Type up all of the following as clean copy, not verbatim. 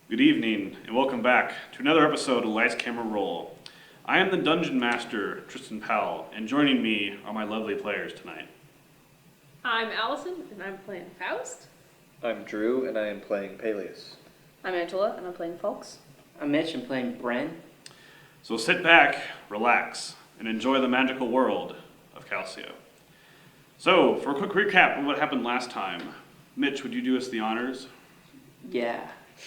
Good evening, and welcome back to another episode of Lights Camera Roll. I am the Dungeon Master, Tristan Powell, and joining me are my lovely players tonight. I'm Allison, and I'm playing Faust. I'm Drew, and I am playing Paelius. I'm Angela, and I'm playing Falx. I'm Mitch, I'm playing Brennan. So sit back, relax, and enjoy the magical world of Calcia. So, for a quick recap of what happened last time, Mitch, would you do us the honors? Yeah.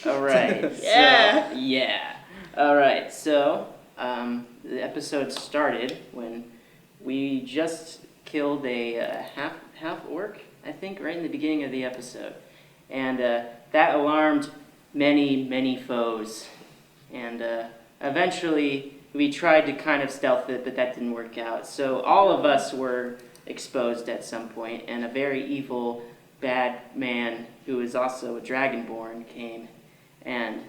All right. Yeah. All right. So, the episode started when we just killed a half orc, I think, right in the beginning of the episode, and that alarmed many foes. And eventually, we tried to kind of stealth it, but that didn't work out. So all of us were exposed at some point, and a very evil, bad man who is also a dragonborn came. And,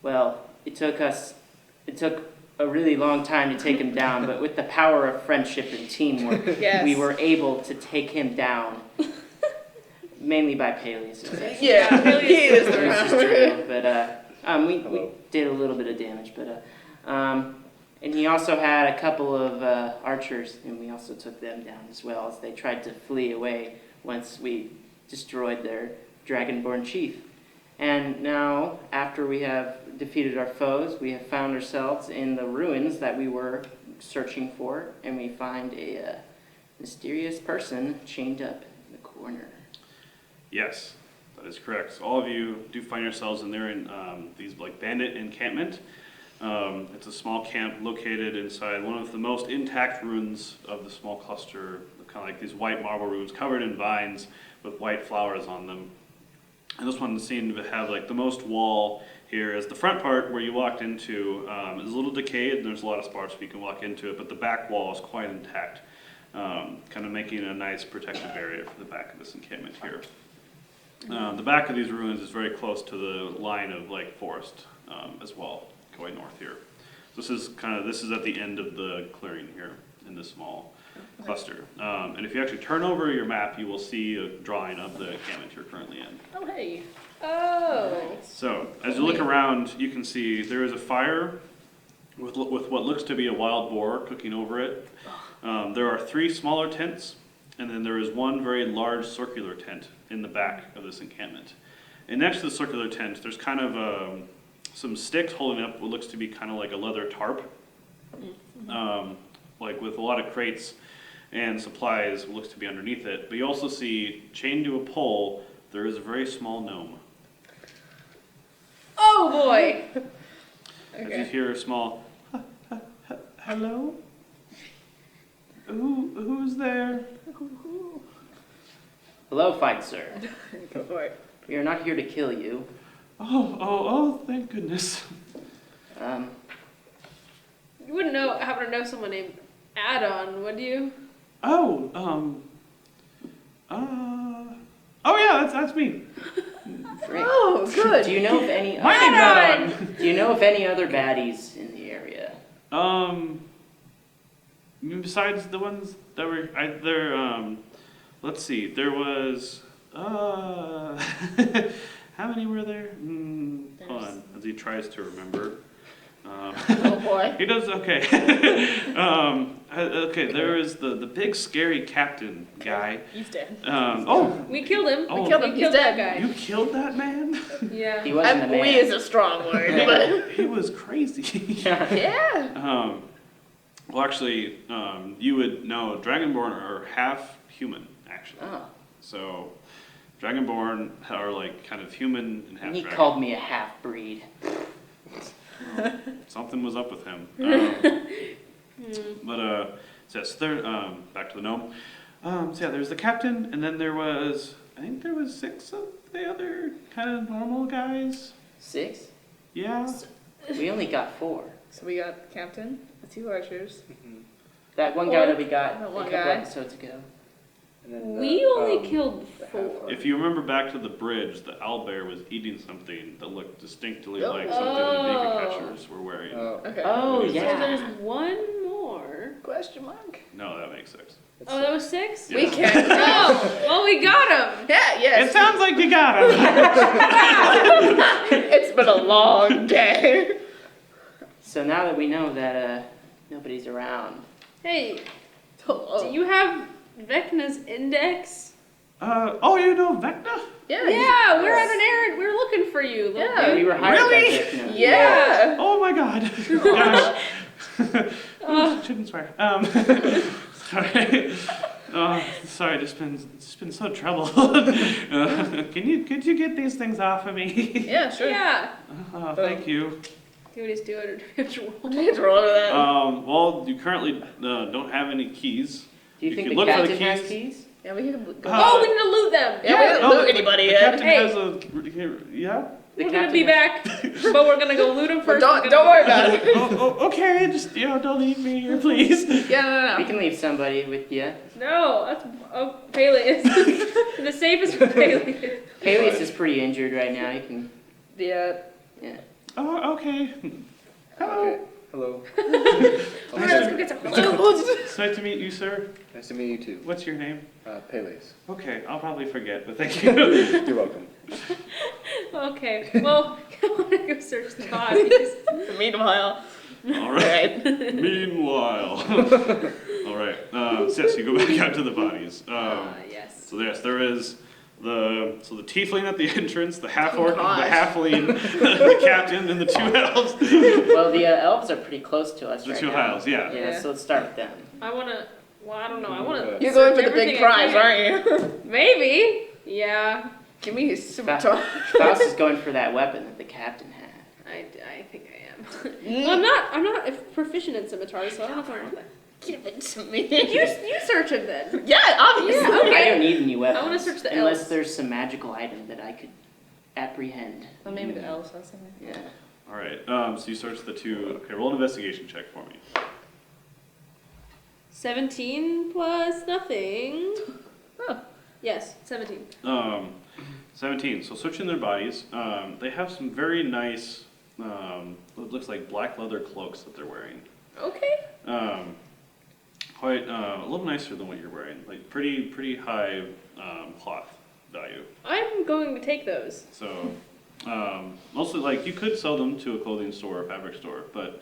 well, it took a really long time to take him down, but with the power of friendship and teamwork, we were able to take him down. Mainly by Paelius. Yeah, he is the true. But we did a little bit of damage, but and he also had a couple of archers, and we also took them down as well as they tried to flee away once we destroyed their dragonborn chief. And now, after we have defeated our foes, we have found ourselves in the ruins that we were searching for, and we find a mysterious person chained up in the corner. Yes, that is correct. So all of you do find yourselves in there in these bandit encampment. It's a small camp located inside one of the most intact ruins of the small cluster, kind of like these white marble ruins covered in vines with white flowers on them. And this one seemed to have the most wall here, as the front part where you walked into is a little decayed, and there's a lot of spots where you can walk into it, but the back wall is quite intact, kind of making a nice protective area for the back of this encampment here. The back of these ruins is very close to the line of forest as well, going north here. This is at the end of the clearing here in this small cluster. And if you actually turn over your map, you will see a drawing of the encampment you're currently in. Oh, hey. Oh. So, as you look around, you can see there is a fire with what looks to be a wild boar cooking over it. There are 3 smaller tents, and then there is one very large circular tent in the back of this encampment. And next to the circular tent, there's kind of some sticks holding up what looks to be kind of like a leather tarp, with a lot of crates and supplies looks to be underneath it. But you also see, chained to a pole, there is a very small gnome. Oh, boy. As you hear a small, hello? Who's there? Hello, fine sir. Go for it. We are not here to kill you. Oh, thank goodness. You wouldn't happen to know someone named Addon, would you? Oh yeah, that's me. Great. Oh, good. Do you know of any My name's Addon. Do you know of any other baddies in the area? Besides the ones that were let's see, there was how many were there? Hold on, as he tries to remember. Oh, boy. He does okay. Okay, there is the big scary captain guy. He's dead. We killed him. Oh. We killed him. We He's killed that dead. guy. You killed that man? Yeah. He wasn't a man. We is a strong word, but... He was crazy. Yeah. Well, actually, you would know Dragonborn are half human, actually. Oh. So, Dragonborn are kind of human and half He dragon. called me a half-breed. Something was up with him. But yes, there. Back to the gnome. So yeah, there's the captain, and then I think there was 6 of the other kind of normal guys. 6? Yeah. We only got 4. So we got the captain, the 2 archers. That one guy that we got That a one couple guy. episodes ago. And then We only killed the 4. If you remember back to the bridge, the owlbear was eating something that looked distinctly Oh. like something the beaker catchers were wearing. Okay. Oh, So So yeah. there's one more. Question mark? No, that makes 6. Oh, that was 6? Yeah. We can. Oh, well, we got him. Yeah, yes. It sounds like you got him. It's been a long day. So now that we know that nobody's around, Hey, Oh. do you have Vecna's index? Oh, you know Vecna? Yeah. Yeah, we're on an errand. We're looking for you. little Yeah. dude. we were hired Really? by Vecna. Yeah. Oh my god. Gosh. Shouldn't swear. Sorry. Sorry, just been so trouble. Could you get these things off of me? Yeah, sure. Yeah. Oh, thank you. Do we just do it or do we have to roll? Let's roll over that. Well, you currently don't have any keys. Do you You think could the look for the captain has keys. keys? Yeah, we can go. Oh, we need to loot them. Yeah, we didn't loot anybody the yet. captain Hey. has a yeah. The We're gonna captain be has- back, but we're gonna go loot them first. Don't worry about it. Okay, just don't leave me here, please. Yeah, We no. can leave somebody with you. No, that's Paelius. The safest for Paelius. Paelius is pretty injured right now. He can. Yeah. Yeah. Oh, okay. Hello. Okay. Hello. Alright, let's go get some loot. It's nice to meet you, sir. Nice to meet you too. What's your name? Paelius. Okay, I'll probably forget, but thank you. You're welcome. Okay, well, I wanna go search the bodies. Meanwhile. All right. Meanwhile. All right. So yes, you go back out to the bodies. Yes. So yes, there is the tiefling at the entrance, the half orc, the gosh. halfling, the captain, and the two elves. Well, the elves are pretty close to us The right two now. elves, yeah. Yeah, so let's start with them. I don't know, I wanna. You're going for search the big everything I prize, can. aren't you? Maybe. Yeah, Give me some Fa- time. Faust is going for that weapon that the captain had. I think I am. Well, I'm not proficient in scimitars, so I don't know if I want that. Give it to me. You search him then. Yeah, obviously. Yeah, okay. I don't need any weapons. I wanna search the unless elves. there's some magical item that I could apprehend. Well, maybe the elves or something. Yeah. All right. So you search the two. Okay, roll an investigation check for me. 17 plus nothing. Oh. Yes, 17. 17. So searching their bodies, they have some very nice, what looks like black leather cloaks that they're wearing. Okay. Quite a little nicer than what you're wearing. Like pretty high cloth value. I'm going to take those. So mostly like you could sell them to a clothing store or fabric store, but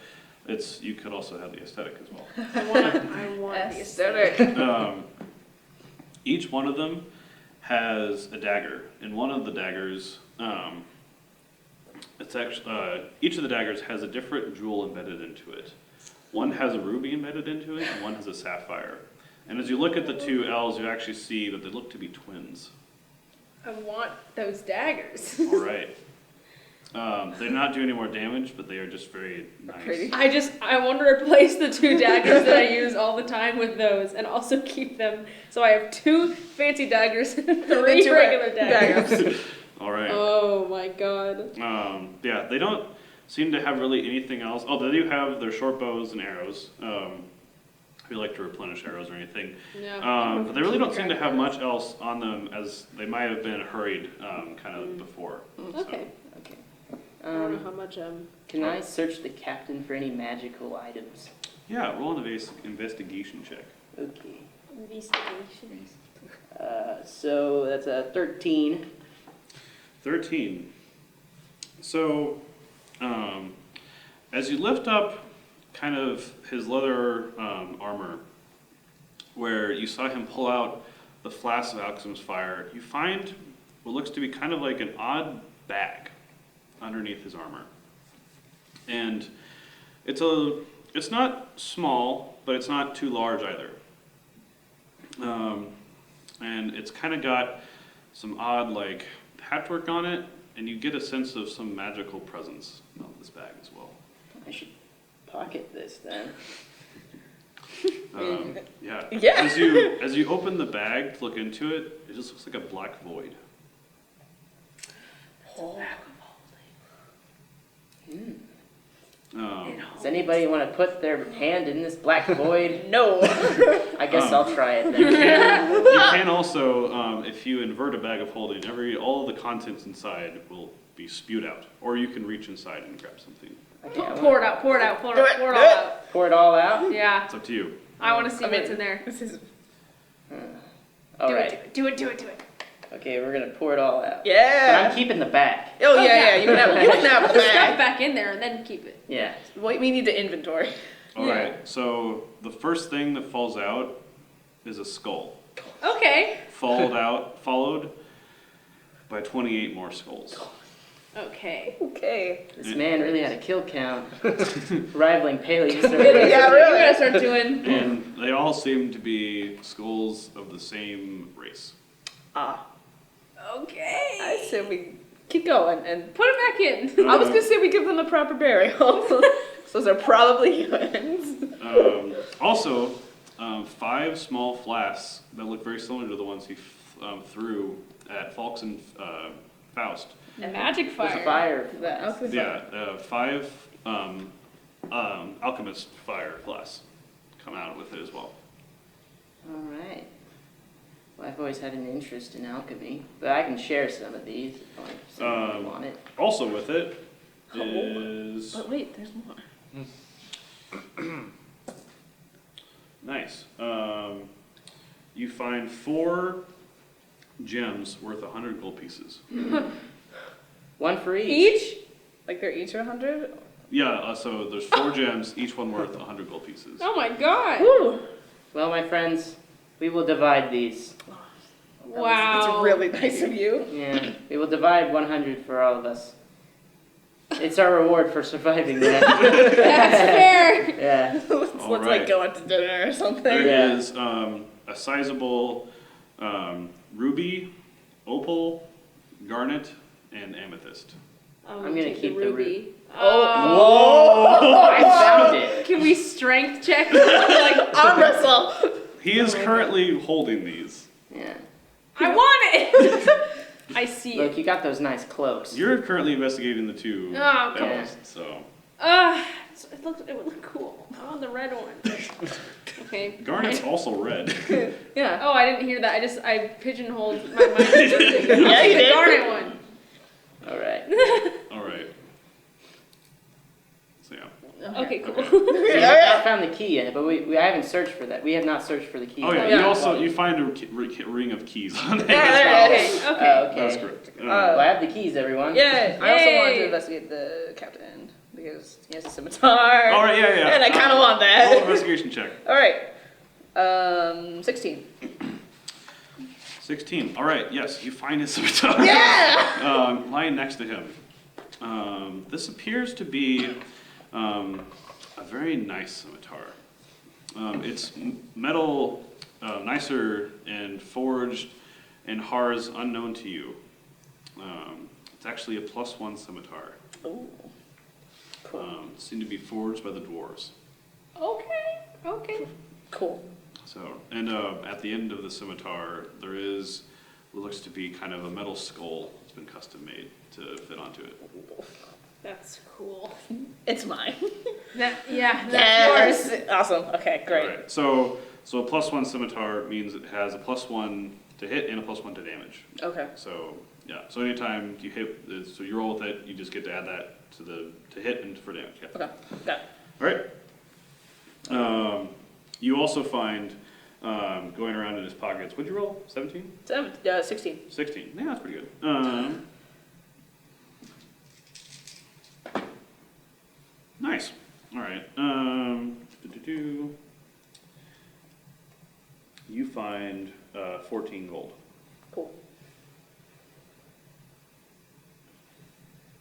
you could also have the aesthetic as well. I want the aesthetic. Aesthetic. Each one of them has a dagger, and one of the daggers, it's actually each of the daggers has a different jewel embedded into it. One has a ruby embedded into it, and one has a sapphire. And as you look at the two elves, you actually see that they look to be twins. I want those daggers. All right. They not do any more damage, but they are just very nice. Pretty. I want to replace the 2 daggers that I use all the time with those, and also keep them. So I have 2 fancy daggers and 3 2 regular daggers. All right. Oh my god. Yeah, they don't seem to have really anything else. Oh, they do have their short bows and arrows. If you like to replenish arrows or anything. No. But they really don't seem to have much else on them, as they might have been hurried kind of before. Okay. Okay. I don't know how much Can I search the captain for any magical items? Yeah, roll an investigation check. Okay. investigations. So that's a 13. 13. So, as you lift up kind of his leather armor, where you saw him pull out the flask of Alchemist's fire, you find what looks to be kind of like an odd bag underneath his armor. And it's not small, but it's not too large either. And it's kind of got some odd like patchwork on it, and you get a sense of some magical presence of this bag as well. I should pocket this then. Yeah. Yeah. As you open the bag to look into it, it just looks like a black void. Does anybody want to put their hand in this black void? No. I guess I'll try it You then. can also, if you invert a bag of holding, all of the contents inside will be spewed out, or you can reach inside and grab something. Okay, I Pour want it out, pour it out, pour it Do out, it, pour it do all it. out. pour it all out. Yeah, It's up to you. I want to see I mean, what's in there. This is All do right. it, do it, do it, do it. Okay, we're gonna pour it all out. But Yeah. I'm keeping the back. Oh, Oh, yeah, yeah. yeah. You can have Put the stuff that. back in there and then keep it. Yeah. Wait, we need the inventory. All right. So the first thing that falls out is a skull, Okay. followed by 28 more skulls. Okay. Okay. This man really had a kill count, rivaling Paelius. Yeah, You really. gotta start doing. And they all seem to be skulls of the same race. Ah. Okay. I said we keep going. And Put it back in. I was going to say we give them the proper burial. So those are probably humans. Also, 5 small flasks that look very similar to the ones he threw at Falx and Faust. Magic With fire. the fire. Yeah, 5 alchemist fire glass come out with it as well. All right. Well, I've always had an interest in alchemy, but I can share some of these if someone want it. Also with it Oh. is But wait, there's more. nice. You find 4 gems worth 100 gold pieces. One for each. Each? Like they're each 100? Yeah, so there's 4 gems, each one worth 100 gold pieces. Oh my god. Woo! Well, my friends, we will divide these. Wow. It's really nice of you. Yeah, we will divide 100 for all of us. It's our reward for surviving that. That's fair. Yeah. let's All right. like go out to dinner or something. There Yeah. is a sizable ruby, opal, garnet, and amethyst. I'm gonna take keep the ruby. Whoa! I found it. Can we strength check? Like, Arm wrestle. He is currently holding these. Yeah. I want it. I see Look, it. you got those nice cloaks. You're currently investigating the 2 Oh, okay. elves, so It would look cool. I want the red one. Okay. garnet's also red. Yeah. Oh, I didn't hear that. I pigeonholed my mind. Yeah, you The did. garnet one. All right. All right. So yeah. Okay, cool. So Yeah. I found the key in it, but I haven't searched for that. We have not searched for the key. Oh yeah. Yeah. You find a ring of keys on it. Yeah, as well. Okay, okay. Okay. That's correct. Well, I have the keys, everyone. Yeah, I also wanted to Yay. investigate the captain because he has a scimitar. All right. Yeah. And I kind of want Roll that. investigation check. All right. 16. 16. All right. Yes, you find his scimitar. Yeah. Lying next to him. This appears to be a very nice scimitar. It's metal, nicer and forged in Hars unknown to you. It's actually a +1 scimitar. Ooh. Cool. Seemed to be forged by the dwarves. Okay. Cool. So, and at the end of the scimitar, there is what looks to be kind of a metal skull that's been custom made to fit onto it. That's cool. It's mine. That's yours. Yes. Awesome. Okay, great. All right. So a +1 scimitar means it has a +1 to hit and a +1 to damage. Okay. So yeah. So anytime you hit, so you roll with it, you just get to add that to hit and for damage. Yeah. Okay. Got it. All right. You also find going around in his pockets. What'd you roll? 17? 16. 16. Yeah, that's pretty good. Nice. All right. You find 14 gold. Cool.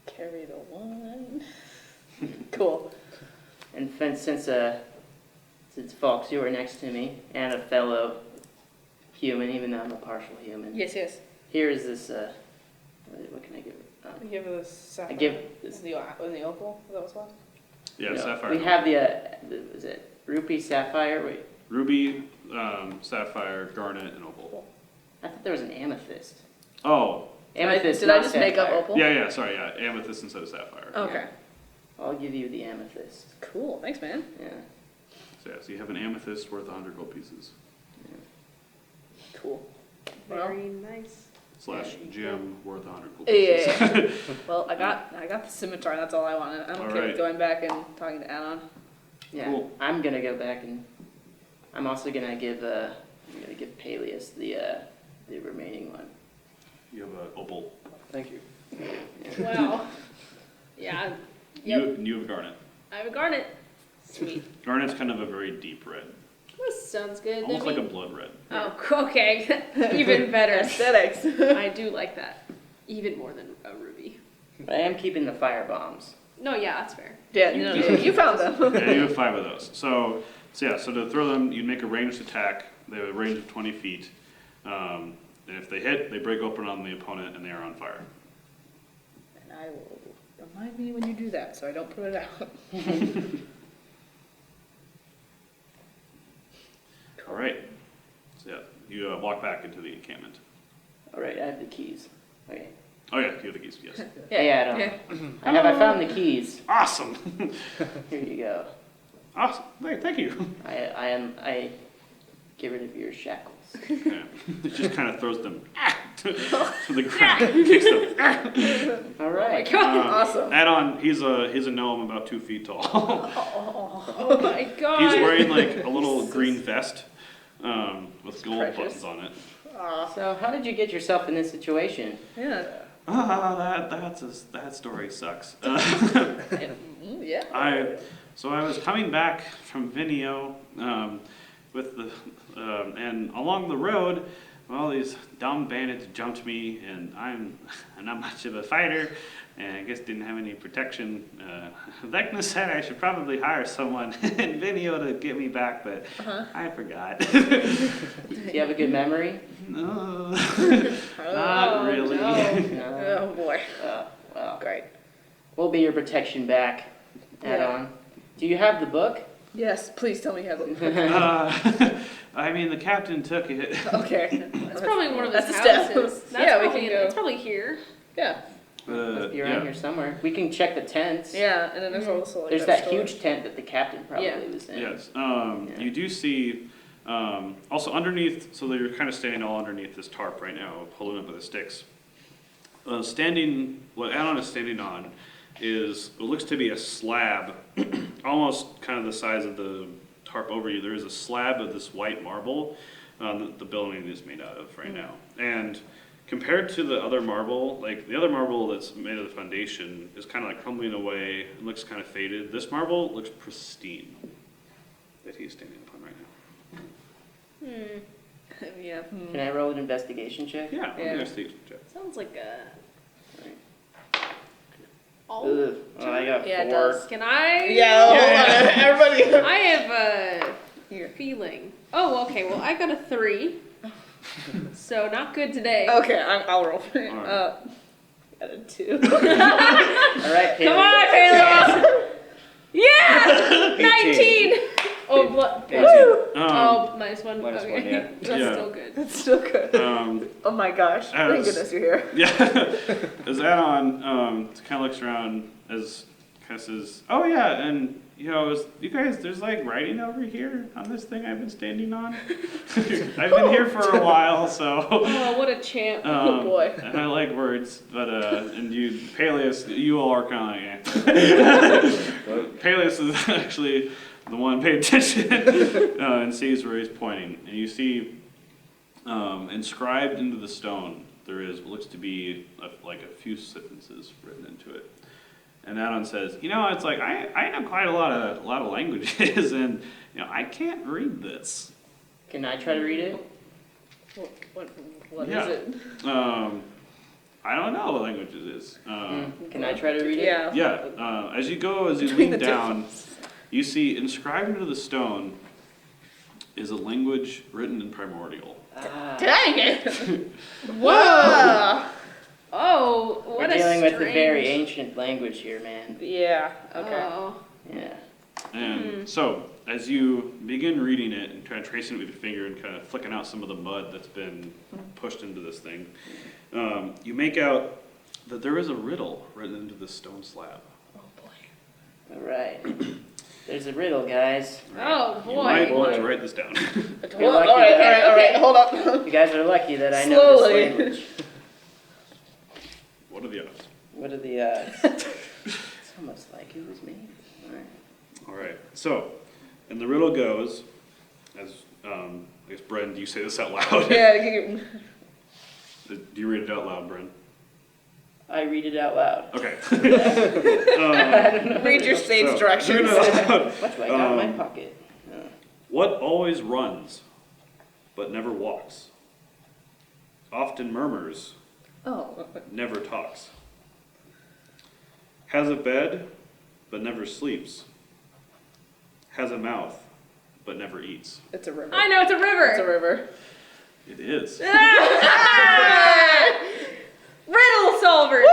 Carry the 1. Cool. And since Falx, you were next to me, and a fellow human, even though I'm a partial human. Yes, yes. Here is this, what can I give? You give us sapphire. I give this. The opal? Is that what's left? Yeah, no, sapphire. We have is it rupee, sapphire? Wait, ruby, sapphire, garnet, and opal. I thought there was an amethyst. Oh, Amethyst, Did I not just make up sapphire. opal? yeah. Sorry, yeah. Amethyst instead of sapphire. Okay. I'll give you the amethyst. Cool. Thanks, man. Yeah. So yeah, so you have an amethyst worth 100 gold pieces. Cool. Very nice. / gem worth 100 gold Yeah. pieces. Well, I got the scimitar. That's all I wanted. I don't All care right. going back and talking to Anon. Yeah. Cool. I'm gonna go back and I'm also gonna give Paelius the remaining one. You have an opal. Thank you. Wow. Yeah. Yep. You have a garnet. I have a garnet. Sweet. Garnet's kind of a very deep red. This sounds good. Almost I like a mean- blood red. Oh, okay. Even better. Aesthetics. I do like that. Even more than a ruby. But I am keeping the fire bombs. No, yeah, that's fair. Yeah, no, you found them. Yeah, you have 5 of those. So to throw them, you make a ranged attack. They have a range of 20 feet. And if they hit, they break open on the opponent and they are on fire. And I will remind me when you do that, so I don't put it out. All right. So yeah, you walk back into the encampment. All right, I have the keys. Okay. Oh yeah, you have the keys. Yes. Yeah, I don't. I found the keys. Awesome. Here you go. Awesome. Thank you. I get rid of your shackles. Yeah. It just kind of throws them to the ground, kicks them. All right. Awesome. Add on, he's a gnome about 2 feet tall. Oh my god. He's wearing like a little green vest with gold precious. buttons on it. So how did you get yourself in this situation? Yeah. That story sucks. Yeah. I was coming back from Vinio with the and along the road, well, these dumb bandits jumped me, and I'm not much of a fighter, and I guess didn't have any protection. Vecna said I should probably hire someone in Vinio to get me back, but I forgot. Do you have a good memory? No, not really. No. Oh boy. Well, Great. we'll be your protection back. Add on. Do you have the book? Yes, please tell me you have it. I mean, the captain took it. Okay. That's probably one of his That's a step. houses. That's Yeah, we probably, can go. It's probably here. Yeah. Must be around here somewhere. We can check the tents. Yeah, and then there's also like There's that store. huge tent that the captain probably Yeah. was in. Yes. Yeah. You do see, also underneath, so that you're kind of standing all underneath this tarp right now, holding up with the sticks. What Alan is standing on is, it looks to be a slab, almost kind of the size of the tarp over you. There is a slab of this white marble that the building is made out of right now. And compared to the other marble, like the other marble that's made of the foundation is kind of like crumbling away, it looks kind of faded. This marble looks pristine that he's standing upon right now. Yeah. Can I roll an investigation check? Yeah, Yeah. I'm gonna check. Sounds like a. Ugh. Oh. Well, I got Yeah, it 4. does. Can I? Yeah, hold on. Everybody. I have Here. a feeling. Oh, okay. Well, I got a 3. So not good today. Okay, I'll roll. Alright. Got a 2. All right, Paelius. Come on, Paelius! Yeah! 19! Oh, what? Oh, minus 1. Minus okay. one, yeah. That's Yeah. still good. That's still good. Oh my gosh. Thank as- goodness you're here. Yeah, as Anon kind of looks around, as kind of says, "Oh yeah, and you know, you guys, there's like writing over here on this thing I've been standing on. I've been here for a while, so." Oh, what a champ. Oh boy. And I like words, but and you, Paelius, you all are kind of like, eh. Paelius is actually the one paying attention and sees where he's pointing, and you see inscribed into the stone there is what looks to be like a few sentences written into it. And Adon says, you know, it's like I know quite a lot of languages, and you know I can't read this. Can I try to read it? What Yeah. is it? I don't know what language it is. Can I try to read it? Yeah. Yeah, as you Between lean the down, you see inscribed into the stone is a language written in primordial. Dang it! Whoa! Oh, what We're a dealing with a strange... very ancient language here, man. Yeah. Okay. Oh. Yeah. And so, as you begin reading it and try tracing it with your finger and kind of flicking out some of the mud that's been pushed into this thing, you make out that there is a riddle written into this stone slab. Oh boy. All right. There's a riddle, guys. Oh, You boy. might want to write this down. You're lucky. All right. Hold up. You guys are lucky that I know Slowly. this language. What are the odds? What are the odds? It's almost like it was me. All right. All right. So, and the riddle goes, as I guess Brennan, do you say this out loud? Yeah. Do you read it out loud, Bren? I read it out loud. Okay. Read your stage So, directions. read it out loud. What do I got in my pocket? What always runs, but never walks? Often murmurs, Oh. never talks. Has a bed, but never sleeps. Has a mouth, but never eats. It's a river. I know, it's a river. It's a river. It is. Riddle solvers.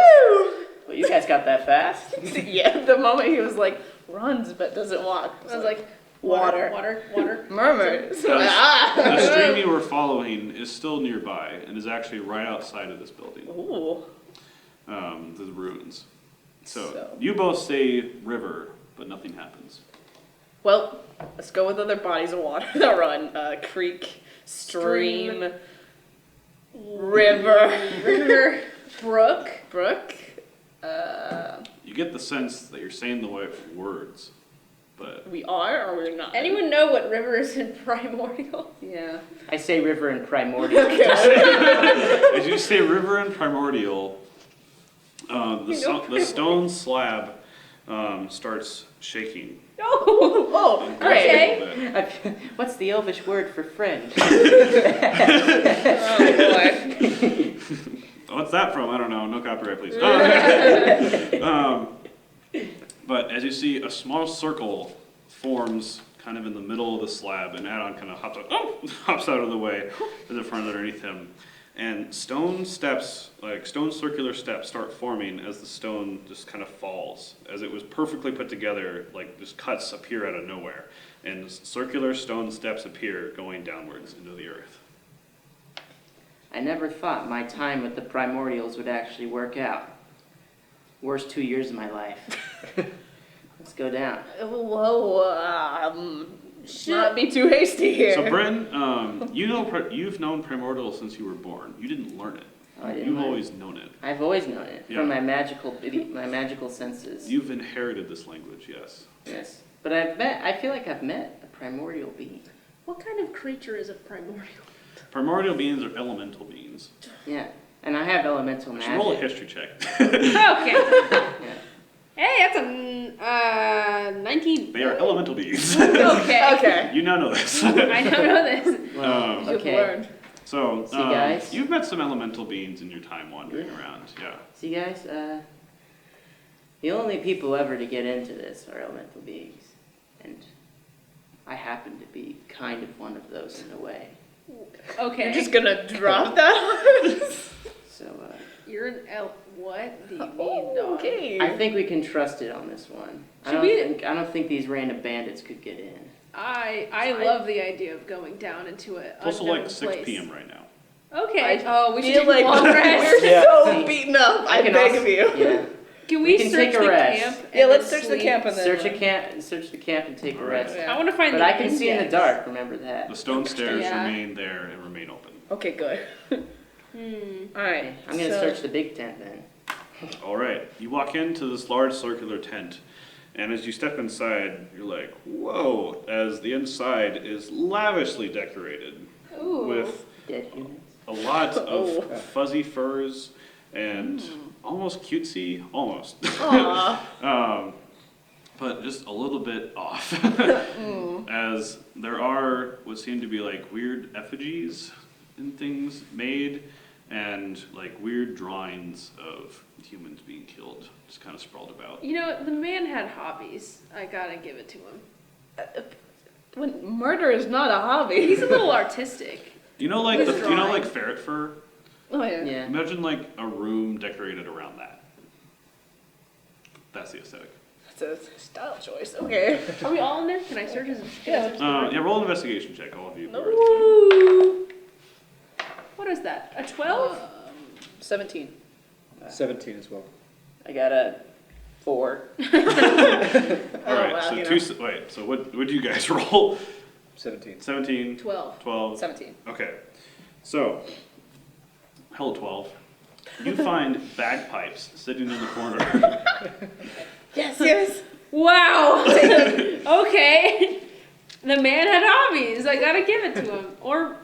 Well, you guys got that fast. Yeah, the moment he was like, runs but doesn't walk. I was like, water. water. Murmurs. The stream you were following is still nearby and is actually right outside of this building. Ooh. The ruins. So So. you both say river, but nothing happens. Well, let's go with other bodies of water that run. Creek, stream, river, Brook. brook. You get the sense that you're saying the right words, but We are or we're not? Anyone know what river is in Primordial? Yeah. I say river and primordial. as you say river and primordial, the stone slab starts shaking. Oh, Oh, and great. Okay. a little bit. What's the Elvish word for friend? Oh boy. What's that from? I don't know. No copyright, please. But as you see, a small circle forms kind of in the middle of the slab, and Adon kind of hops out of the way to the front underneath him. And stone steps, like stone circular steps, start forming as the stone just kind of falls. As it was perfectly put together, like just cuts appear out of nowhere. And circular stone steps appear going downwards into the earth. I never thought my time with the primordials would actually work out. Worst 2 years of my life. Let's go down. Whoa, not be too hasty here. So, Bren, you've known primordial since you were born. You didn't learn it. Oh, I didn't You've learn. always known it. I've always known it Yeah. from my magical senses. You've inherited this language, yes. Yes, but I feel like I've met a primordial being. what kind of creature is a primordial? Primordial beings are elemental beings. Yeah, and I have elemental I should roll a magic. history check. Okay. Yeah. Hey, that's a 19. They are elemental beings. Okay. Okay. You now know this. I don't know this. Well, You've okay. learned. So, See, guys? you've met some elemental beings in your time wandering Yeah. around, yeah. See, guys, the only people ever to get into this are elemental beings, and I happen to be kind of one of those in a way. Okay. You're just gonna drop that? So, You're an elf. What do you mean, Oh, dog? okay. I think we can trust it on this one. I don't think these random bandits could get in. I love the idea of going down into it. It's also like 6 p.m. right now. Okay. I We should feel take like a long rest. we're Yeah. so beaten up. I can beg also- of you. Yeah. Can we can search take a the rest. camp? and Yeah, let's then search the sleep? camp and then Search the camp and take a Alright. rest. Yeah. I want to find But the I can see in the index. dark. Remember that. The stone stairs Yeah. remain there and remain open. Okay, good. Hmm. All right. Okay, I'm gonna so- search the big tent then. All right, you walk into this large circular tent, and as you step inside, you're like, whoa, as the inside is lavishly decorated Ooh. with Dead humans. a lot Oh. of fuzzy furs and almost cutesy, almost. Aw. But just a little bit off. As there are what seem to be like weird effigies and things made, and like weird drawings of humans being killed, just kind of sprawled about. You know, the man had hobbies. I gotta give it to him. When murder is not a hobby. He's a little artistic. Do you know like With do you know drawing. like ferret fur? Oh yeah. Yeah. Imagine like a room decorated around that. That's the aesthetic. That's a style choice. Okay. Are we all in there? Can I search his? Yeah. Yeah, roll an investigation check, all of you. Ooh. What is that? A 12? 17. 17 as well. I got a 4. All right, wow, so you know. wait, so what do you guys roll? 17. 17, 12. 12. 17. Okay, so, hello 12. You find bagpipes sitting in the corner. Yes, yes. Wow. Okay. The man had hobbies. I gotta give it to him. Or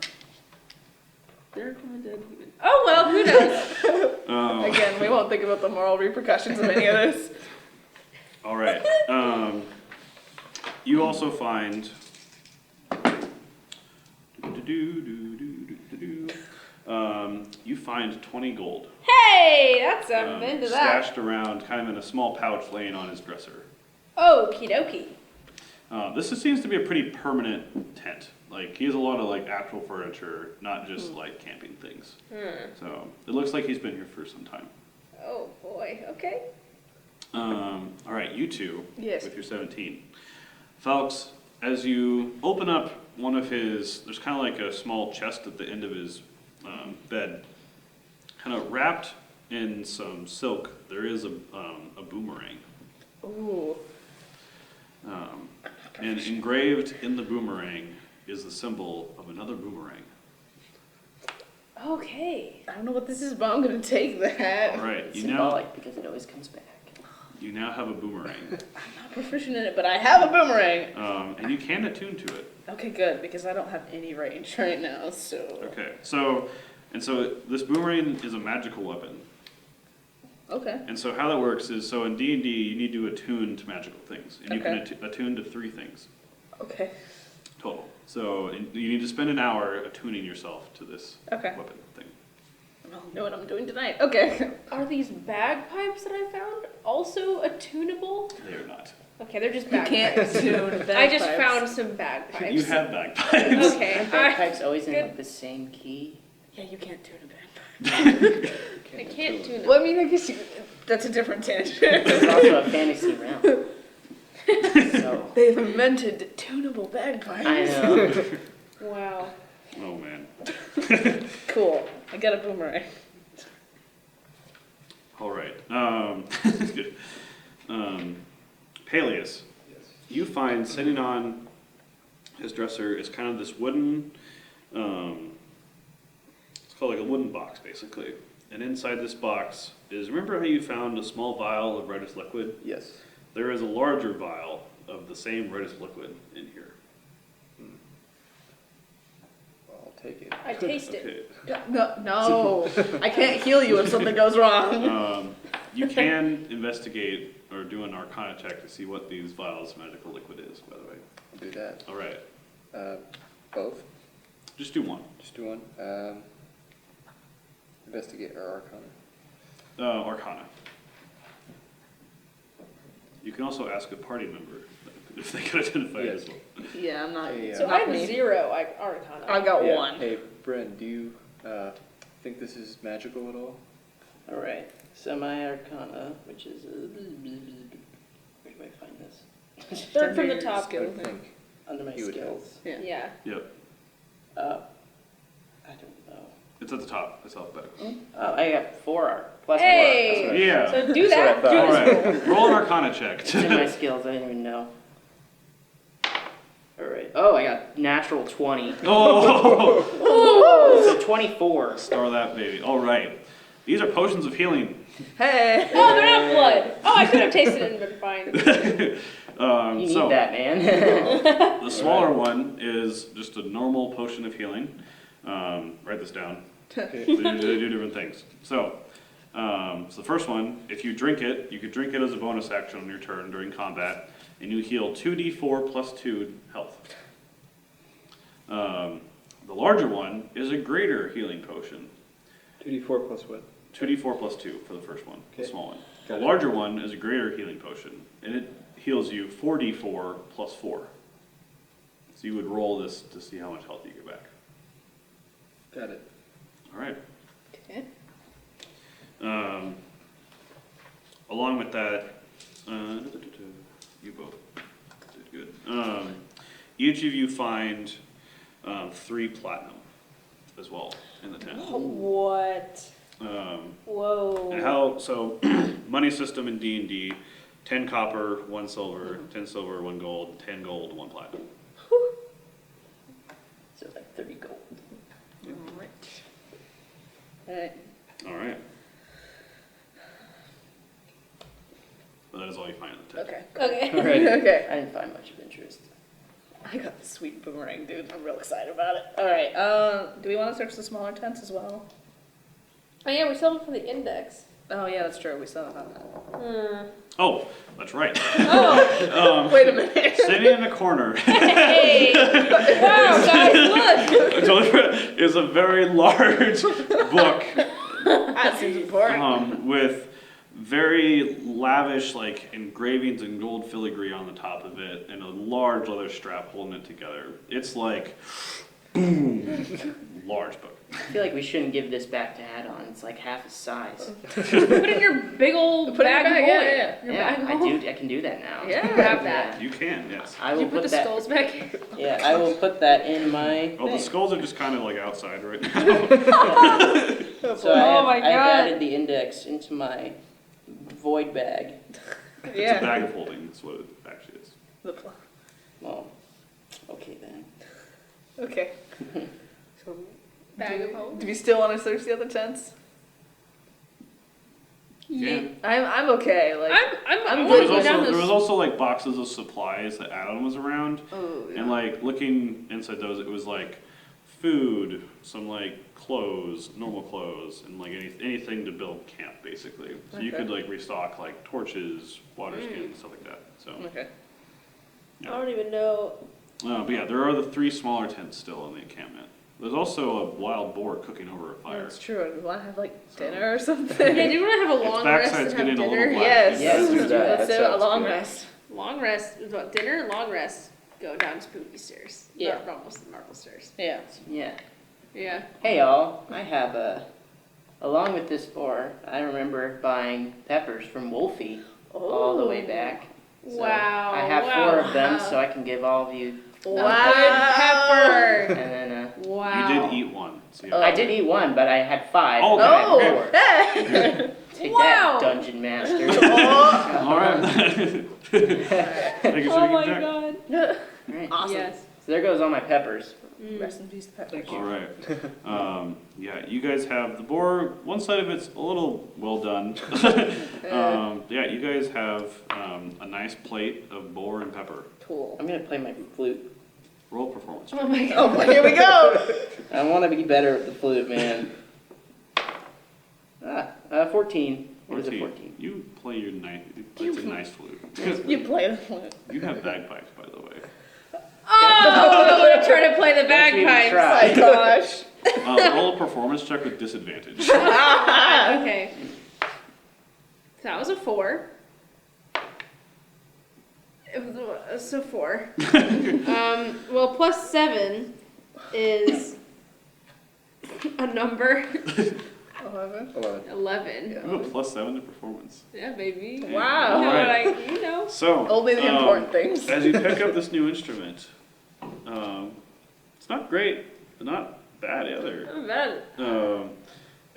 they're from a dead human. Oh well, who knows? Again, we won't think about the moral repercussions of any of this. All right. You also find. You find 20 gold. Hey, that's I'm into that. Stashed around, kind of in a small pouch laying on his dresser. Okie dokie. This seems to be a pretty permanent tent. Like, he has a lot of, like, actual furniture, not just, like, camping things. So, it looks like he's been here for some time. Oh boy. Okay. All right, you two, Yes. with your 17. Falx, as you open up one of his, there's kind of like a small chest at the end of his bed, kind of wrapped in some silk, there is a boomerang. Ooh. And engraved in the boomerang is the symbol of another boomerang. Okay. I don't know what this is, but I'm gonna take that. All right, you now, Symbolic because it always comes back. you now have a boomerang, I'm not proficient in it, but I have a boomerang. and you can attune to it. Okay, good, because I don't have any range right now, so. Okay, so this boomerang is a magical weapon. Okay. And so how that works is, so in D&D, you need to attune to magical things. And you can attune to 3 things Okay. total. So you need to spend an hour attuning yourself to this Okay. weapon thing. I'll know what I'm doing tonight. Okay. Are these bagpipes that I found also attunable? They are not. Okay, they're just You bagpipes. can't tune I just bagpipes. found some bagpipes. You have bagpipes. Okay. Aren't bagpipes always in good. like the same key? Yeah, you can't tune a bagpipe. I can't tune Well, them. I mean, I guess that's a different tangent. It's also a fantasy realm. So, They've invented tunable bagpipes. I know. Wow. Oh, man. Cool. I got a boomerang. All right. Good. Paelius, you find sitting on his dresser is kind of this wooden, it's called like a wooden box, basically. And inside this box is, remember how you found a small vial of reddish liquid? Yes. There is a larger vial of the same reddish liquid in here. I'll take it. I taste it. Okay. No. I can't heal you if something goes wrong. You can investigate or do an Arcana check to see what these vials of magical liquid is, by the way. I'll do that. All right. Both. Just do one. Just do one. Investigate or Arcana. Arcana. You can also ask a party member if they can identify it as well. Yeah, I'm not. Hey, So not I have me. 0 Arcana. I've got Yeah. one. Hey, Bren, do you think this is magical at all? Alright, semi-arcana, which is... where do I find this? Third from the Your top. skill I thing. think Under my you would help. skills. Yeah. Yeah. Yep. I don't know. It's at the top. It's alphabetical. Oh, I got 4 plus Hey! 4. Yeah. So do that. That's Do what All I this. right. Roll an Arcana check. It's in my skills, I didn't even know. Alright. Oh, I got natural 20. Oh! So 24. Star that baby. All right. These are potions of healing. Hey. Oh, they're not blood. Oh, I could have tasted it and been fine. You need so that, man. the smaller one is just a normal potion of healing. Write this down. Okay. They do different things. So the first one, if you drink it, you could drink it as a bonus action on your turn during combat, and you heal 2d4 plus 2 health. The larger one is a greater healing potion. 2d4 plus what? 2d4 plus 2 for the first one, the Okay. small one. Got The it. larger one is a greater healing potion, and it heals you 4d4 plus 4. So you would roll this to see how much health you get back. Got it. All right. Okay. Along with that, you both did good. Each of you find 3 platinum as well in the tent. What? Whoa. And how, so money system in D&D, 10 copper, 1 silver, 10 silver, 1 gold, 10 gold, 1 platinum. So like 30 gold. Alright. All right. But that is all you find in the tent. Okay. Okay. Alright. Okay. I didn't find much of interest. I got the sweet boomerang, dude. I'm real excited about it. Alright. Do we want to search the smaller tents as well? Oh yeah, we still have it for the index. Oh yeah, that's true. We still have that. Oh, that's right. Oh, Wait a minute. Sitting in the corner hey! Wow, guys, look! is a very large book That seems important. with very lavish like engravings and gold filigree on the top of it, and a large leather strap holding it together. It's like, boom, large book. I feel like we shouldn't give this back to Add-on. It's like half his size. Put it in your big old Put it in bag your of bag, holding. yeah, Your Yeah, bag of I holding. do. I can do that now. Yeah, have that. You can, yes. I Did will you put the that. skulls back in? Yeah, I will put that in my. Oh, the thing. skulls are just kind of like outside right now. So Oh my I've God. added the index into my void bag. It's Yeah. a bag of holding. That's what it actually is. The pl- Well, okay then. Okay. So, Bag of holding. do we still want to search the other tents? Yeah. I'm okay. Like I'm I'm willing good. to go down There this. was also like boxes of supplies that Adam was around, oh yeah. and like looking inside those, it was like food, some like clothes, normal clothes, and like anything to build camp basically. So you Okay. could like restock like torches, water skins, stuff like that. So, Okay. I don't even know. but yeah, there are the 3 smaller tents still in the encampment. There's also a wild boar cooking over a fire. That's true. Do we want to have like dinner or Yeah, something? do you want to have a Its long rest backside's and have getting a little dinner? black. Yes. Yes, do that. Let's That do a sounds long good. rest. Long rest is what? Dinner, long rest. Go down spooky stairs. Yeah. Not almost the marble stairs. Yeah. Yeah. Yeah. Hey y'all, I have along with this boar, I remember buying peppers from Wolfie all the way back. So Wow. I have wow. 4 of them, so I can give all of you. Good pepper. And then Wow. You did eat one. So you I did eat one, but I had 5. Oh, and I had Oh. 4. Hey. Take Wow. that, Dungeon Master. All right. Making sure Oh you my can check. god. Right. Awesome. Yes. So there goes all my peppers. Rest in peace, Pepper. All right. Yeah, you guys have the boar. One side of it's a little well done. Yeah, you guys have a nice plate of boar and pepper. Cool. I'm gonna play my flute. Roll performance. Oh my god. Oh, boy, here we go. I want to be better at the flute, man. 14. What is a 14? You play your nice. It's a nice flute. You play the flute. You have bagpipes, by the way. Oh, I'm gonna try to play the Don't you even bagpipes. try. My gosh. Roll a performance check with disadvantage. Okay. So that was a 4. So 4. Well, plus 7 is a number 11. 11. 11. You have a +7 to performance. Yeah, baby. Wow. You know Alright. what I, you know. So Only the important things. as you pick up this new instrument, it's not great, but not bad either. I'm bad.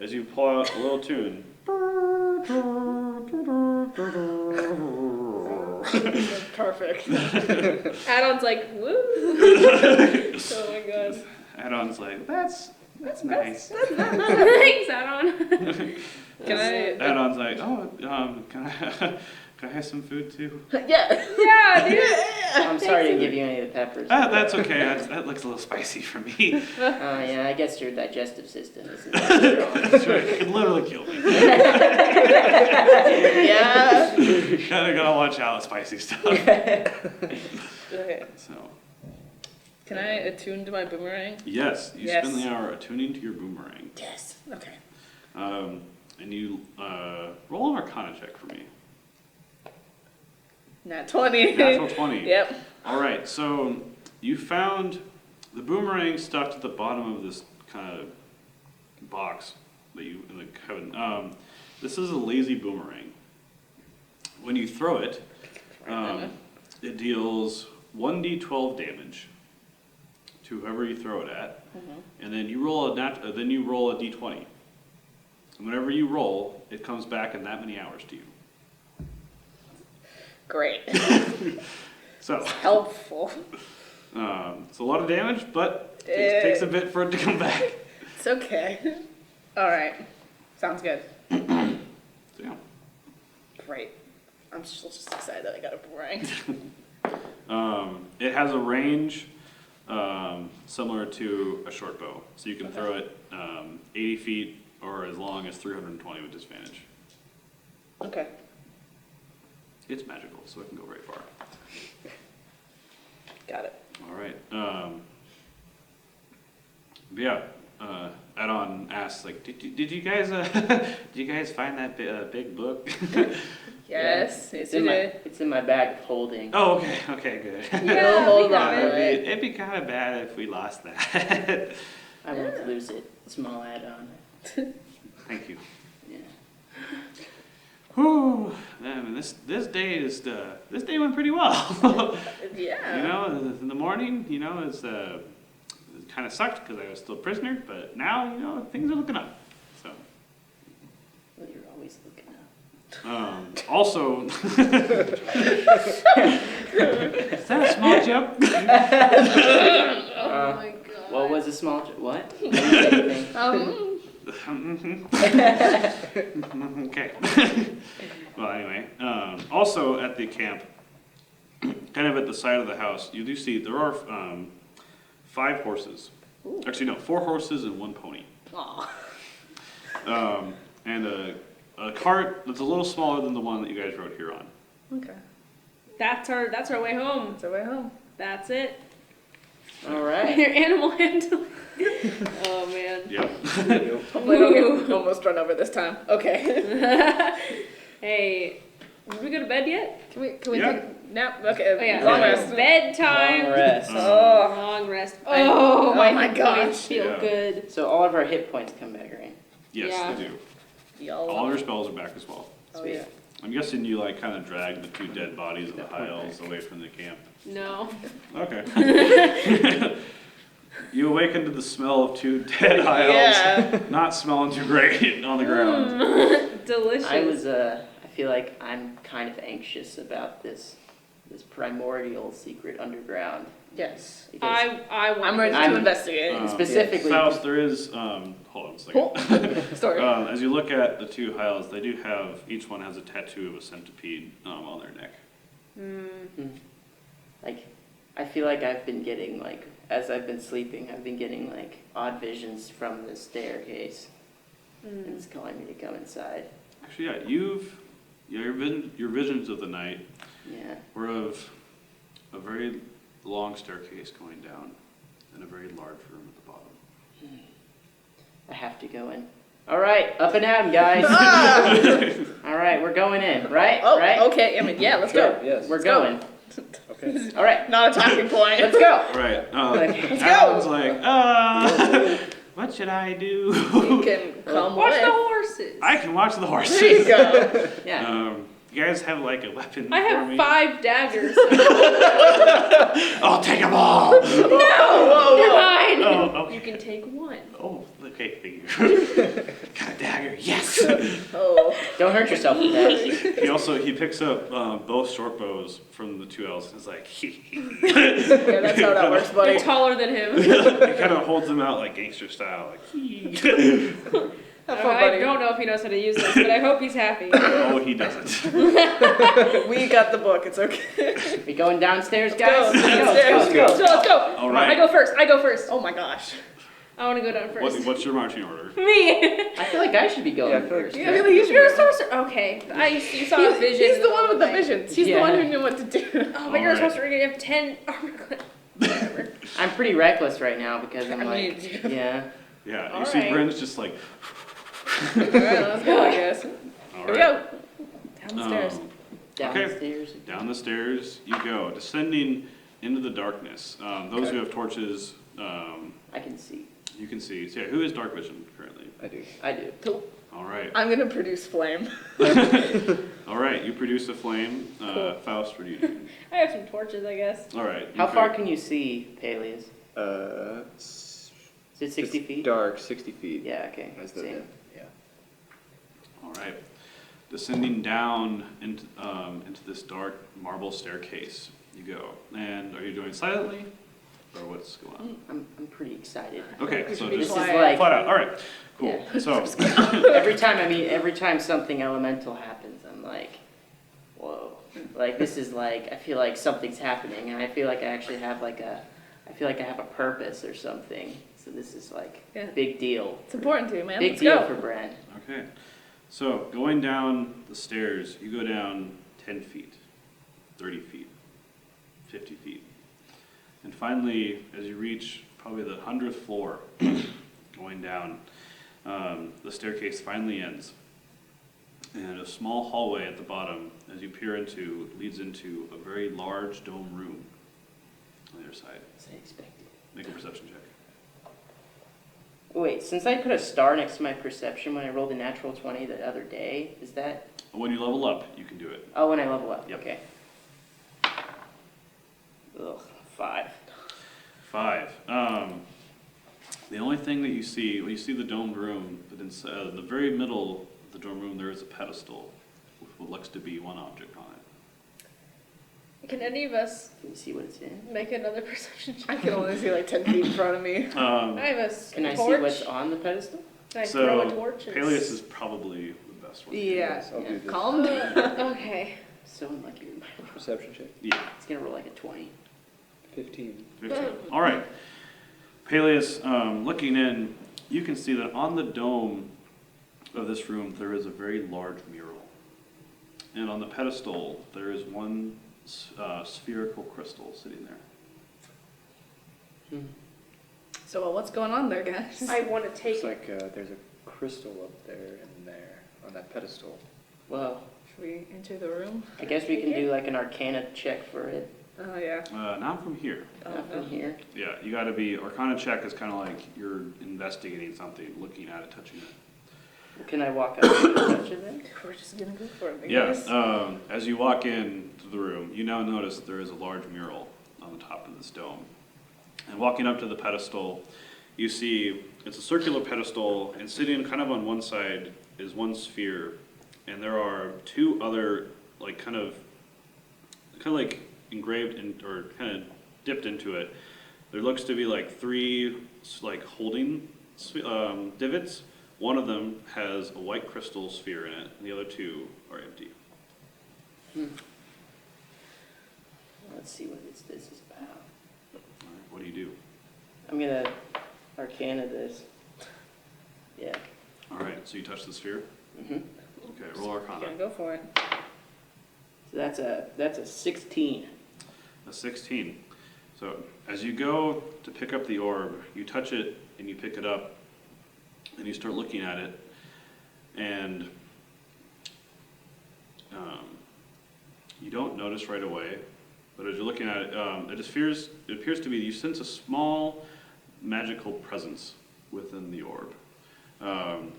As you pull out a little tune. Perfect. Add-on's like, woo. Oh my god. Add-on's like, that's nice. Thanks, add-on. Can I? Add-on's like, oh, can I have some food too? Yeah. Yeah, dude. I'm sorry to give you any of the peppers. That's okay. That looks a little spicy for me. Yeah, I guess your digestive system isn't that strong. That's right. It could literally kill me. Yeah. Gotta watch out with spicy stuff. Okay. So, Can I attune to my boomerang? yes, you Yes. spend the hour attuning to your boomerang. Yes. Okay. And you roll an Arcana check for me. Nat 20. Natural 20. Yep. All right, so you found the boomerang stuck to the bottom of this kind of box that you in the cabin. This is a lazy boomerang. When you throw it, it deals 1d12 damage to whoever you throw it at, and then you roll a d20. And whenever you roll, it comes back in that many hours to you. Great. So Helpful. it's a lot of damage, but it Eh. takes a bit for it to come back. It's okay. All right. Sounds good. So, yeah. Great. I'm still just excited that I got a boomerang. It has a range similar to a short bow, so you can throw it 80 feet or as long as 320 with disadvantage. Okay. It's magical, so it can go very far. Got it. All right. Yeah. Add-on asks, like, did you guys did you guys find that big book? Yes. It's Yes, you did. it's in my bag of holding. Oh, okay, good. Yeah, hold we on. got it. It'd be kind of bad if we lost that. I won't lose it. Small add-on. Thank you. Yeah. Whew. I mean, this day this day went pretty well. Yeah. You know, in the morning, you know, it kind of sucked because I was still a prisoner, but now, you know, things are looking up. So, Well, you're always looking up. also, is that a small joke? Oh my god. What was a small... What? Okay. Well, anyway, also at the camp, kind of at the side of the house, you do see there are 5 horses. Ooh. Actually, no, 4 horses and 1 pony. Aw. And a cart that's a little smaller than the one that you guys rode here on. Okay. That's our way home. It's our way home. That's it. All right. Your animal handling. Oh man. Yep. Hopefully I don't get almost run over this time. Okay. Hey, did we go to bed yet? Can we Yeah. take a nap? Okay. Oh yeah. Long Yeah. rest. Bedtime. Long rest. Oh. Long rest. I- Oh, oh my my hit gosh. points feel Yeah. good. So all of our hit points come back, right? Yes, Yeah. they do. Y'all. All your spells are back as well. Oh, Sweet. yeah. I'm guessing you like kind of dragged the 2 dead bodies of the Hyles away from the camp. No. Okay. You awaken to the smell of 2 dead Hyles, Yeah. not smelling too great on the ground. Delicious. I feel like I'm kind of anxious about this primordial secret underground. Yes. Because I want. I'm ready to I'm- investigate. Specifically- Faust, there is, hold on a second. Story. As you look at the 2 Hyles, they do have, each one has a tattoo of a centipede on their neck. like, I feel like I've been getting like, as I've been sleeping, I've been getting like odd visions from the staircase. And it's calling me to come inside. Actually, yeah, your visions of the night Yeah. were of a very long staircase going down and a very large room at the bottom. I have to go in. All right, up and at 'em, guys. All right, we're going in, right? Oh, right? okay. I mean, yeah, let's Sure, go. yes. We're Let's go. going. Okay. All right, Not a talking point. let's go. Right. Let's go. Alan's like, what should I do? You can come Watch the with. horses. I can watch the horses. There you go. Yeah. You guys have like a weapon I for have me? 5 daggers. I'll take them all. No, they're mine. Oh, okay. You can take 1. Oh, okay, thank you. Got a dagger, yes. Oh. Don't hurt yourself with that. He picks up both short bows from the 2 elves and is like, he Yeah, that's how that works, They're buddy. taller than him. kind of holds them out like gangster style, like. Have fun, I buddy. don't know if he knows how to use this, but I hope he's happy. Oh, he doesn't. We got the book. It's okay. We going downstairs, Let's guys? go. Let's Let's go. go. Let's go. All I right. go first. I go first. Oh my gosh. I want to go down first. What's your marching order? Me. I feel like I should be going Yeah, I feel like- first. Yeah, I feel like You're a sorcerer. Okay. You saw a vision. He's the one with the night. visions. He's Yeah. the one who knew what to do. Oh, but you're a Alright. sorcerer. You have 10 armor class. Whatever. I'm pretty reckless right now because I'm I like, mean, yeah. Yeah, you All see right. Brennan's just like, Alright, let's go, I guess. all Here we right. go. Down the stairs. Down Okay. the stairs. Down the stairs you go, descending into the darkness. Those Okay. who have torches, I can see. you can see. So yeah, who has dark vision currently? I do. I do. All right. I'm gonna produce flame. All right, you produce a flame. Cool. Faust, what do you do? I have some torches, I guess. All right. How far can you see, Paelius? It's Is it 60 feet? dark, 60 feet. Yeah, okay. As the, Same. yeah. All right. Descending down into this dark marble staircase, you go. And are you doing silently, or what's going on? I'm pretty excited. Okay, so be just This is quiet. like flat out. All right, cool. Yeah. So every time something elemental happens, I'm like, whoa. Like this is like I feel like something's happening, and I feel like I actually have I feel like I have a purpose or something. So this is like Yeah. big deal. It's important to, man. Big Let's deal go. for Bren. Okay. So going down the stairs, you go down 10 feet, 30 feet, 50 feet. And finally, as you reach probably the 100th floor, going down, the staircase finally ends. And a small hallway at the bottom, as you peer into, leads into a very large dome room on the other side. As I expected. Make a perception check. Wait, since I put a star next to my perception when I rolled a natural 20 the other day, is that... When you level up, you can do it. Oh, when I level up, Yep. okay. Ugh, 5. 5. The only thing that you see, when you see the domed room, but in the very middle of the dome room, there is a pedestal with what looks to be one object on it. Can any of us Can you see what it's in? make another perception check? I can only see like 10 feet in front of me. I have a Can I torch. see what's on the pedestal? Can I throw a So, torch? and- Paelius is probably the best one. Yeah, I'll do this. calm down. Okay. So unlucky with my roll. Perception check. Yeah, It's gonna roll like a 20. 15. 15. All right. Paelius, looking in, you can see that on the dome of this room, there is a very large mural. And on the pedestal, there is one spherical crystal sitting there. So what's going on there, guys? I want to take Looks like there's a crystal up there and there on that pedestal. Well, Should we enter the room? I guess we can do like an arcana check for it. Oh, yeah. Not from here. Not from here. Yeah, you got to be, Arcana check is kind of like you're investigating something, looking at it, touching it. Can I walk up and touch it then? We're just gonna go for it, I Yeah, guess. as you walk into the room, you now notice there is a large mural on the top of this dome. And walking up to the pedestal, you see it's a circular pedestal, and sitting kind of on one side is one sphere, and there are two other, like kind of like engraved in, or kind of dipped into it. There looks to be like three like holding divots. One of them has a white crystal sphere in it, and the other two are empty. Let's see what this is about. All right, what do you do? I'm gonna arcana this. Yeah. All right, so you touch the sphere. hmm Okay, roll Arcana. Gonna go for it. So that's a 16. A 16. So as you go to pick up the orb, you touch it and you pick it up, and you start looking at it, and you don't notice right away, but as you're looking at it, it appears to be, you sense a small magical presence within the orb. And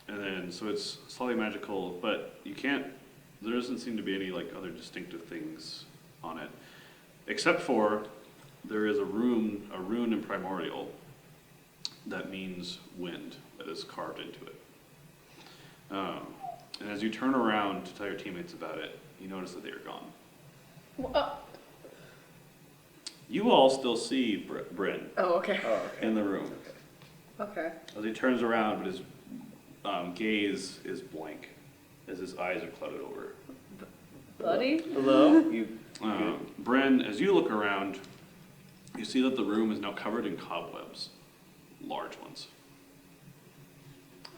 then, so it's slightly magical, but there doesn't seem to be any like other distinctive things on it, except for there is a rune in Primordial that means wind that is carved into it. And as you turn around to tell your teammates about it, you notice that they are gone. You all still see Bren Oh, okay. Oh, okay. in the room. Okay. As he turns around, but his gaze is blank, as his eyes are clouded over. Buddy? Hello? You good? Bren, as you look around, you see that the room is now covered in cobwebs, large ones.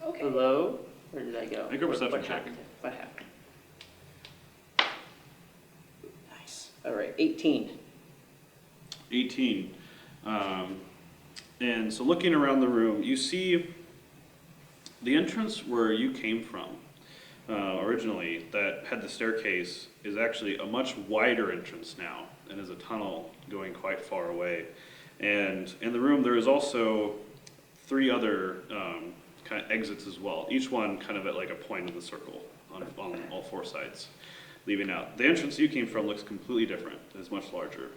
Okay. Hello? Where did I go? Make a perception what check. happened? What happened? Nice. All right, 18. 18. And so looking around the room, you see the entrance where you came from originally, that had the staircase, is actually a much wider entrance now, and is a tunnel going quite far away. And in the room there is also 3 other kind of exits as well, each one kind of at like a point in the circle on all 4 sides, leaving out. The entrance you came from looks completely different. It's much larger.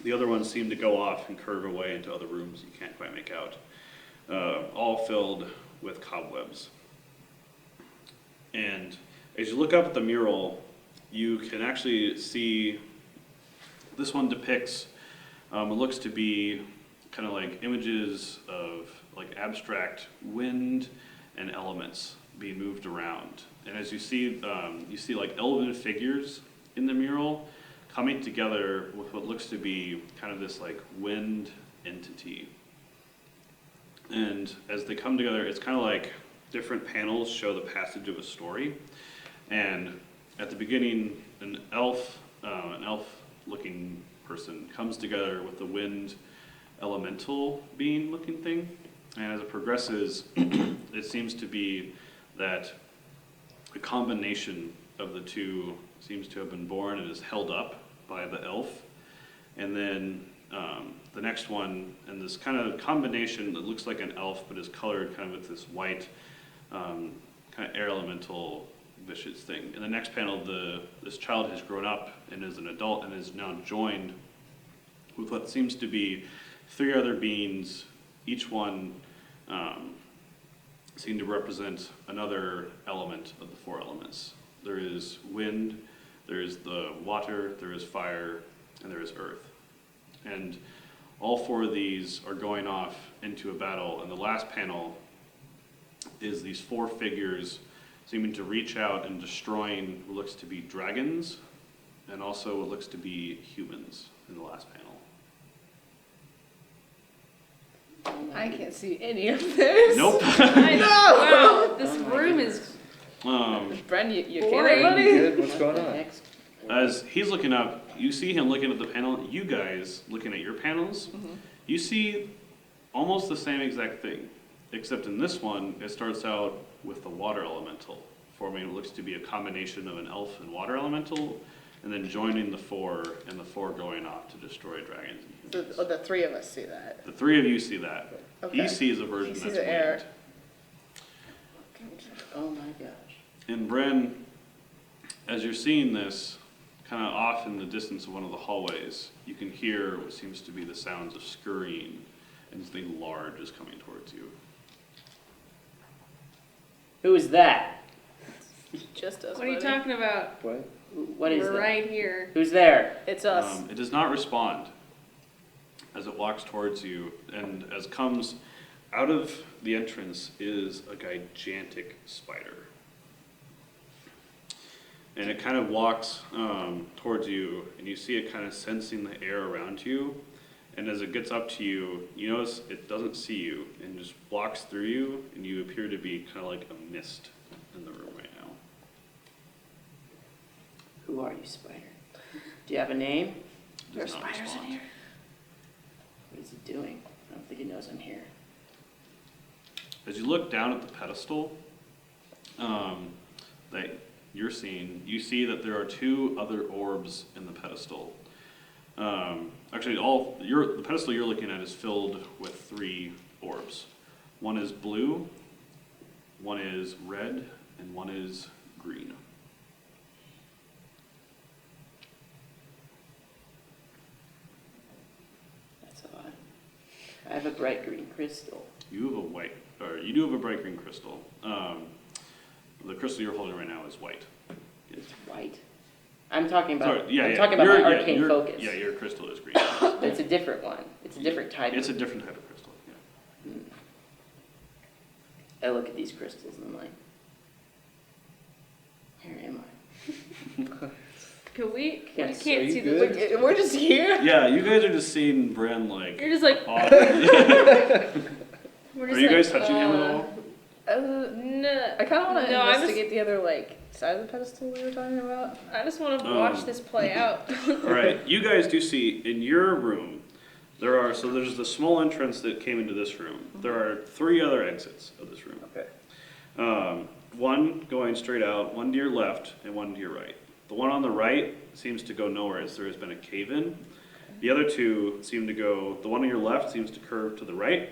The other ones seem to go off and curve away into other rooms you can't quite make out, all filled with cobwebs. And as you look up at the mural, you can actually see this one depicts, it looks to be kind of like images of like abstract wind and elements being moved around. And as you see like elven figures in the mural coming together with what looks to be kind of this like wind entity. And as they come together, it's kind of like different panels show the passage of a story. And at the beginning, an elf-looking person comes together with the wind elemental being looking thing. And as it progresses, it seems to be that a combination of the two seems to have been born and is held up by the elf. And then the next one, and this kind of combination that looks like an elf but is colored kind of with this white kind of air elemental vicious thing. In the next panel, this child has grown up and is an adult and is now joined with what seems to be 3 other beings, each one seem to represent another element of the 4 elements. There is wind, there is the water, there is fire, and there is earth. And all 4 of these are going off into a battle, and the last panel is these 4 figures seeming to reach out and destroying what looks to be dragons, and also what looks to be humans in the last panel. I can't see any of this. Nope. Wow, this room is Bren, you Boring. okay, buddy? Good, what's going on? Next. As he's looking up, you see him looking at the panel. You guys looking at your panels, you see almost the same exact thing, except in this one, it starts out with the water elemental, forming what looks to be a combination of an elf and water elemental, and then joining the 4, and the 4 going off to destroy dragons and humans. The 3 of us see that. The 3 of you see that. Okay. He sees a version He sees that's the air. winged. Oh my gosh. And Bren, as you're seeing this, kind of off in the distance of one of the hallways, you can hear what seems to be the sounds of scurrying, and something large is coming towards you. Who is that? Just us. What are you buddy. talking about? What? What is We're that? right here. Who's there? It's us. It does not respond as it walks towards you, and as comes out of the entrance is a gigantic spider. And it kind of walks towards you, and you see it kind of sensing the air around you. And as it gets up to you, you notice it doesn't see you, and just walks through you, and you appear to be kind of like a mist in the room right now. Who are you, spider? Do you have a name? It does not respond. What is he doing? I don't think he knows I'm here. As you look down at the pedestal that you're seeing, you see that there are 2 other orbs in the pedestal. Actually, the pedestal you're looking at is filled with 3 orbs. One is blue, one is red, and one is green. That's odd. I have a bright green crystal. You do have a bright green crystal. The crystal you're holding right now is white. It's white. I'm talking about. Sorry, yeah, I'm yeah. talking about my arcane your- focus. Yeah, your crystal is green. But it's a different one. It's a different type. It's a different type of crystal. Yeah. I look at these crystals and I'm like, where am I? Can we Yes, can't are you see good? the We're just here. Yeah, you guys are just seeing Bren like. You're just like off. we're Are just you like, guys touching him at all? No. I kind of want to No, I'm investigate the other side of the pedestal we were talking about. I just want to watch this play out. All right, you guys do see in your room, there's the small entrance that came into this room. There are 3 other exits of this room. Okay. One going straight out, one to your left, and one to your right. The one on the right seems to go nowhere as there has been a cave in. The other 2 seem to go, the one on your left seems to curve to the right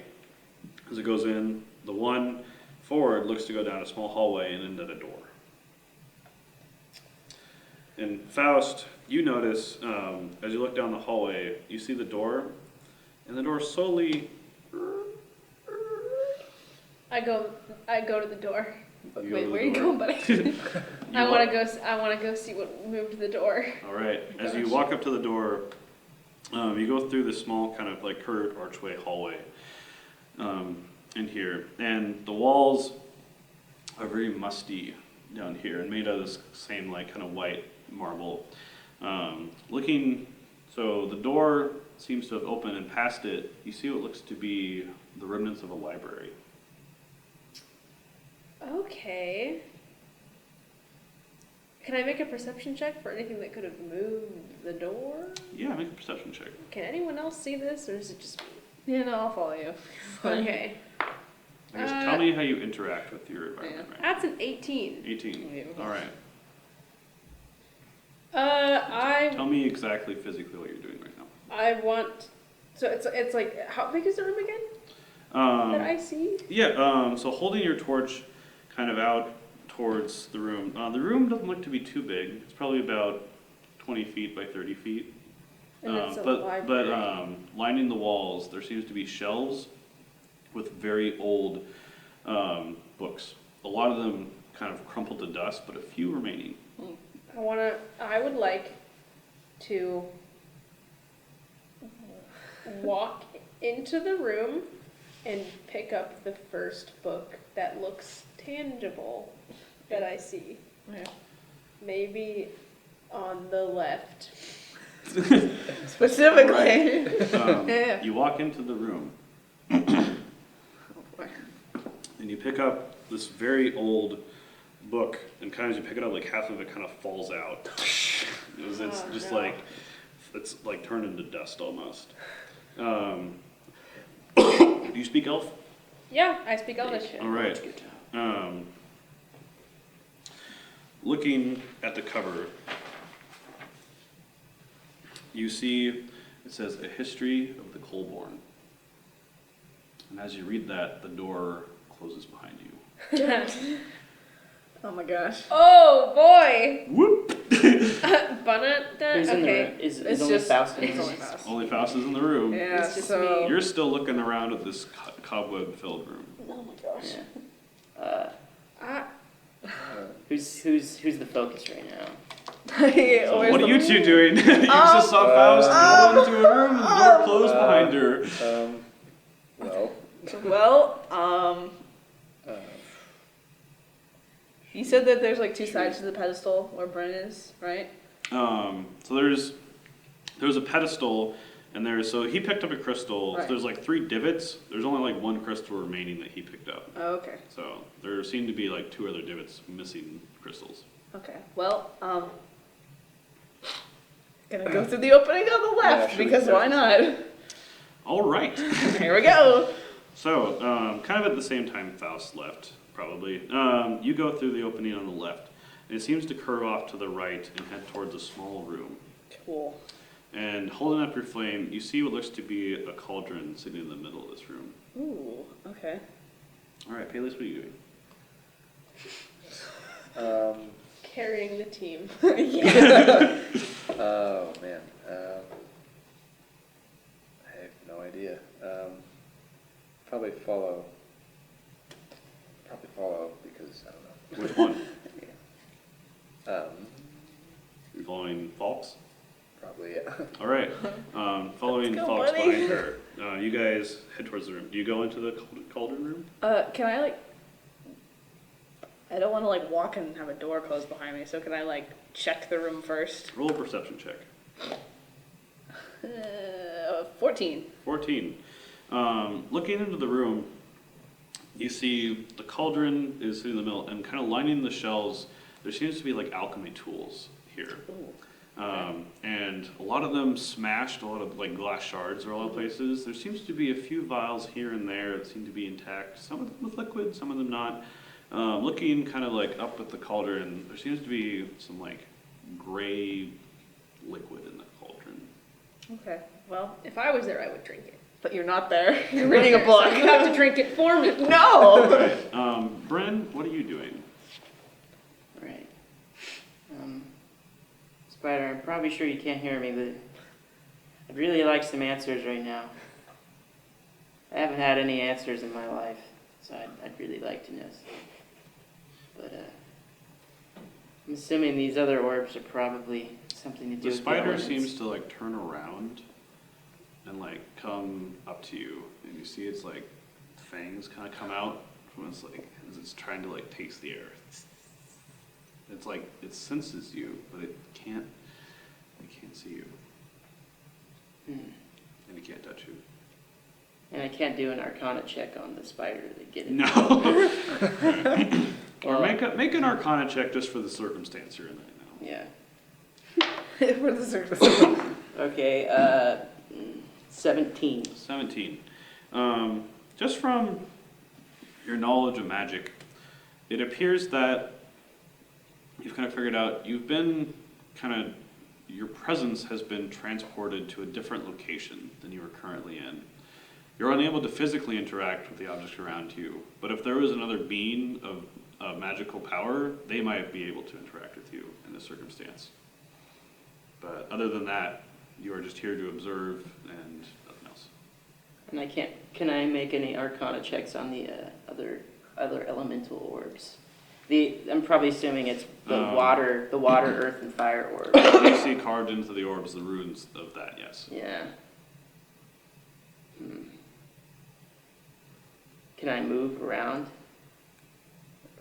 as it goes in. The one forward looks to go down a small hallway and into the door. And Faust, you notice, as you look down the hallway, you see the door, and the door slowly... I go to the door. You go Wait, to the where are you door. going, buddy? I want to go see what moved the door. All right, as you walk up to the door, you go through this small kind of like curved archway hallway in here, and the walls are very musty down here and made out of this same like kind of white marble. So the door seems to have opened, and past it you see what looks to be the remnants of a library. Okay. Can I make a perception check for anything that could have moved the door? Yeah, make a perception check. Can anyone else see this, or is it just me? Yeah, no, I'll follow you. Okay. I guess tell me how you interact with your environment. Right? That's an 18. 18. All right. Tell I me exactly physically what you're doing right now. want. So it's like, how big is the room again? That I see. Yeah. So holding your torch, kind of out towards the room. The room doesn't look to be too big. It's probably about 20 feet by 30 feet. And it's a but library. lining the walls, there seems to be shelves with very old books. A lot of them kind of crumpled to dust, but a few remaining. I would like to walk into the room and pick up the first book that looks tangible that I see. Yeah. Maybe on the left. Specifically. Yeah. You walk into the room Oh, boy. and you pick up this very old book, and kind of as you pick it up, like half of it kind of falls out. It's Oh, just no. like, it's like turned into dust almost. Do you speak elf? Yeah, I speak Elvish. All right. Looking at the cover, you see it says A History of the Colborn. And as you read that, the door closes behind you. Oh my gosh. Oh boy! Whoop! Who's in the Okay. room? Is It's only just- Faust in the it's room? only Faust. Only Faust is in the room. Yeah, It's just so. me. You're still looking around at this cobweb-filled room. Oh my gosh. Yeah. Ah, Who's the focus right now? So what are you two doing? You just saw Faust go into a room and the door closed behind her. Well, Well, you said that there's like two sides to the pedestal where Brennan is, right? So there's a pedestal, and so he picked up a crystal. Right. So there's like 3 divots. There's only like 1 crystal remaining that he picked up. Oh, okay. So there seem to be like 2 other divots missing crystals. Okay. Well, gonna go through the opening on the left should we because why not? All right. Here we go. So kind of at the same time Faust left, probably. You go through the opening on the left. And it seems to curve off to the right and head towards a small room. Cool. And holding up your flame, you see what looks to be a cauldron sitting in the middle of this room. Ooh. Okay. All right, Paelius, what are you doing? carrying the team. Oh man, I have no idea. Probably follow because I don't know. Which one? Um, You're following Falx? probably yeah. All right. Following Let's go, Falx buddy. behind her, you guys head towards the room. Do you go into the cauldron room? Can I I don't want to walk and have a door closed behind me, so can I check the room first? Roll a perception check. 14. 14. Looking into the room, you see the cauldron is sitting in the middle, and kind of lining the shelves, there seems to be alchemy tools here. Ooh. And a lot of them smashed, a lot of glass shards are all places. There seems to be a few vials here and there that seem to be intact, some of them with liquid, some of them not. Looking kind of up at the cauldron, there seems to be some gray liquid in the cauldron. Okay. Well, If I was there, I would drink it. but you're not there. You're reading a book. So you have to drink it for me. No! Alright, Bren, what are you doing? Right. Spider, I'm probably sure you can't hear me, but I'd really like some answers right now. I haven't had any answers in my life, so I'd really like to know some. But I'm assuming these other orbs are probably something to do The with spider elements. seems to turn around and come up to you, and you see its fangs kind of come out from its as it's trying to taste the air. It's it senses you, but it can't see you, Hmm. and it can't touch you. And I can't do an Arcana check on the spider to get it. No. Or Well, make an Arcana check just for the circumstance you're in right now. Yeah. For the circumstance. Okay, 17. 17. Just from your knowledge of magic, it appears that you've kind of figured out your presence has been transported to a different location than you are currently in. You're unable to physically interact with the objects around you, but if there was another being of magical power, they might be able to interact with you in this circumstance. But other than that, you are just here to observe and nothing else. And can I make any Arcana checks on the other elemental orbs? I'm probably assuming it's the water, earth, and fire orb. You see carved into the orbs the runes of that, yes. Yeah. Can I move around?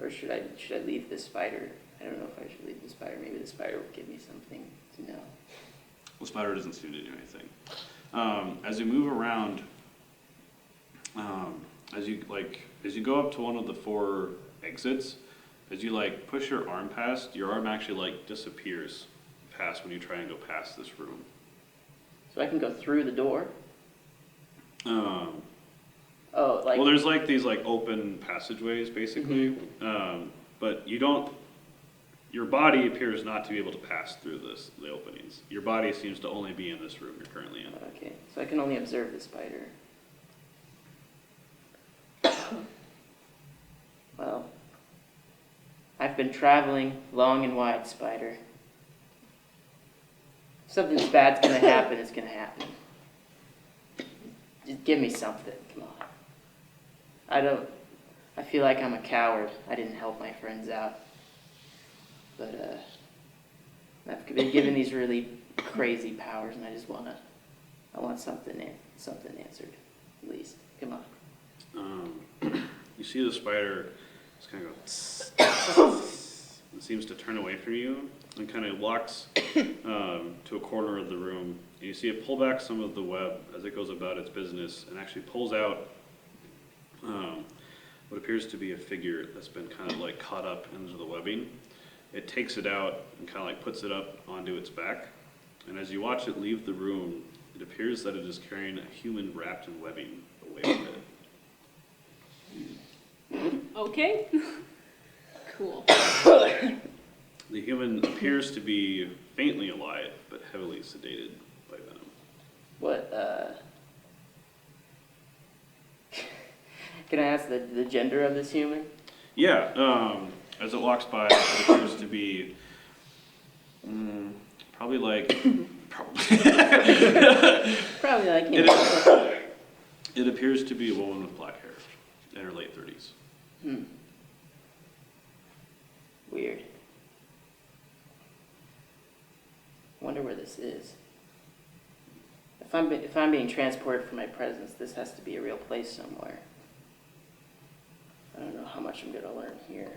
Or should I leave the spider? I don't know if I should leave the spider. Maybe the spider will give me something to know. The spider doesn't seem to do anything. As you move around, as you go up to one of the 4 exits, as you push your arm past, your arm actually disappears past when you try and go past this room. So I can go through the door? Well, there's these open passageways basically, but your body appears not to be able to pass through the openings. Your body seems to only be in this room you're currently in. Okay, so I can only observe the spider. Well, I've been traveling long and wide, spider. If something bad's gonna happen, it's gonna happen. Just give me something, come on. I feel like I'm a coward. I didn't help my friends out. But, I've been given these really crazy powers, and I want something answered, at least. Come on. You see the spider just kind of go and seems to turn away from you and kind of walks to a corner of the room. And you see it pull back some of the web as it goes about its business and actually pulls out what appears to be a figure that's been kind of caught up into the webbing. It takes it out and kind of puts it up onto its back. And as you watch it leave the room, it appears that it is carrying a human wrapped in webbing away with it. Okay. Cool. The human appears to be faintly alive, but heavily sedated by venom. What, can I ask the gender of this human? Yeah, as it walks by, it appears to be probably Probably it appears to be a woman with black hair in her late 30s. Weird. Wonder where this is. If I'm being transported from my presence, this has to be a real place somewhere. I don't know how much I'm gonna learn here.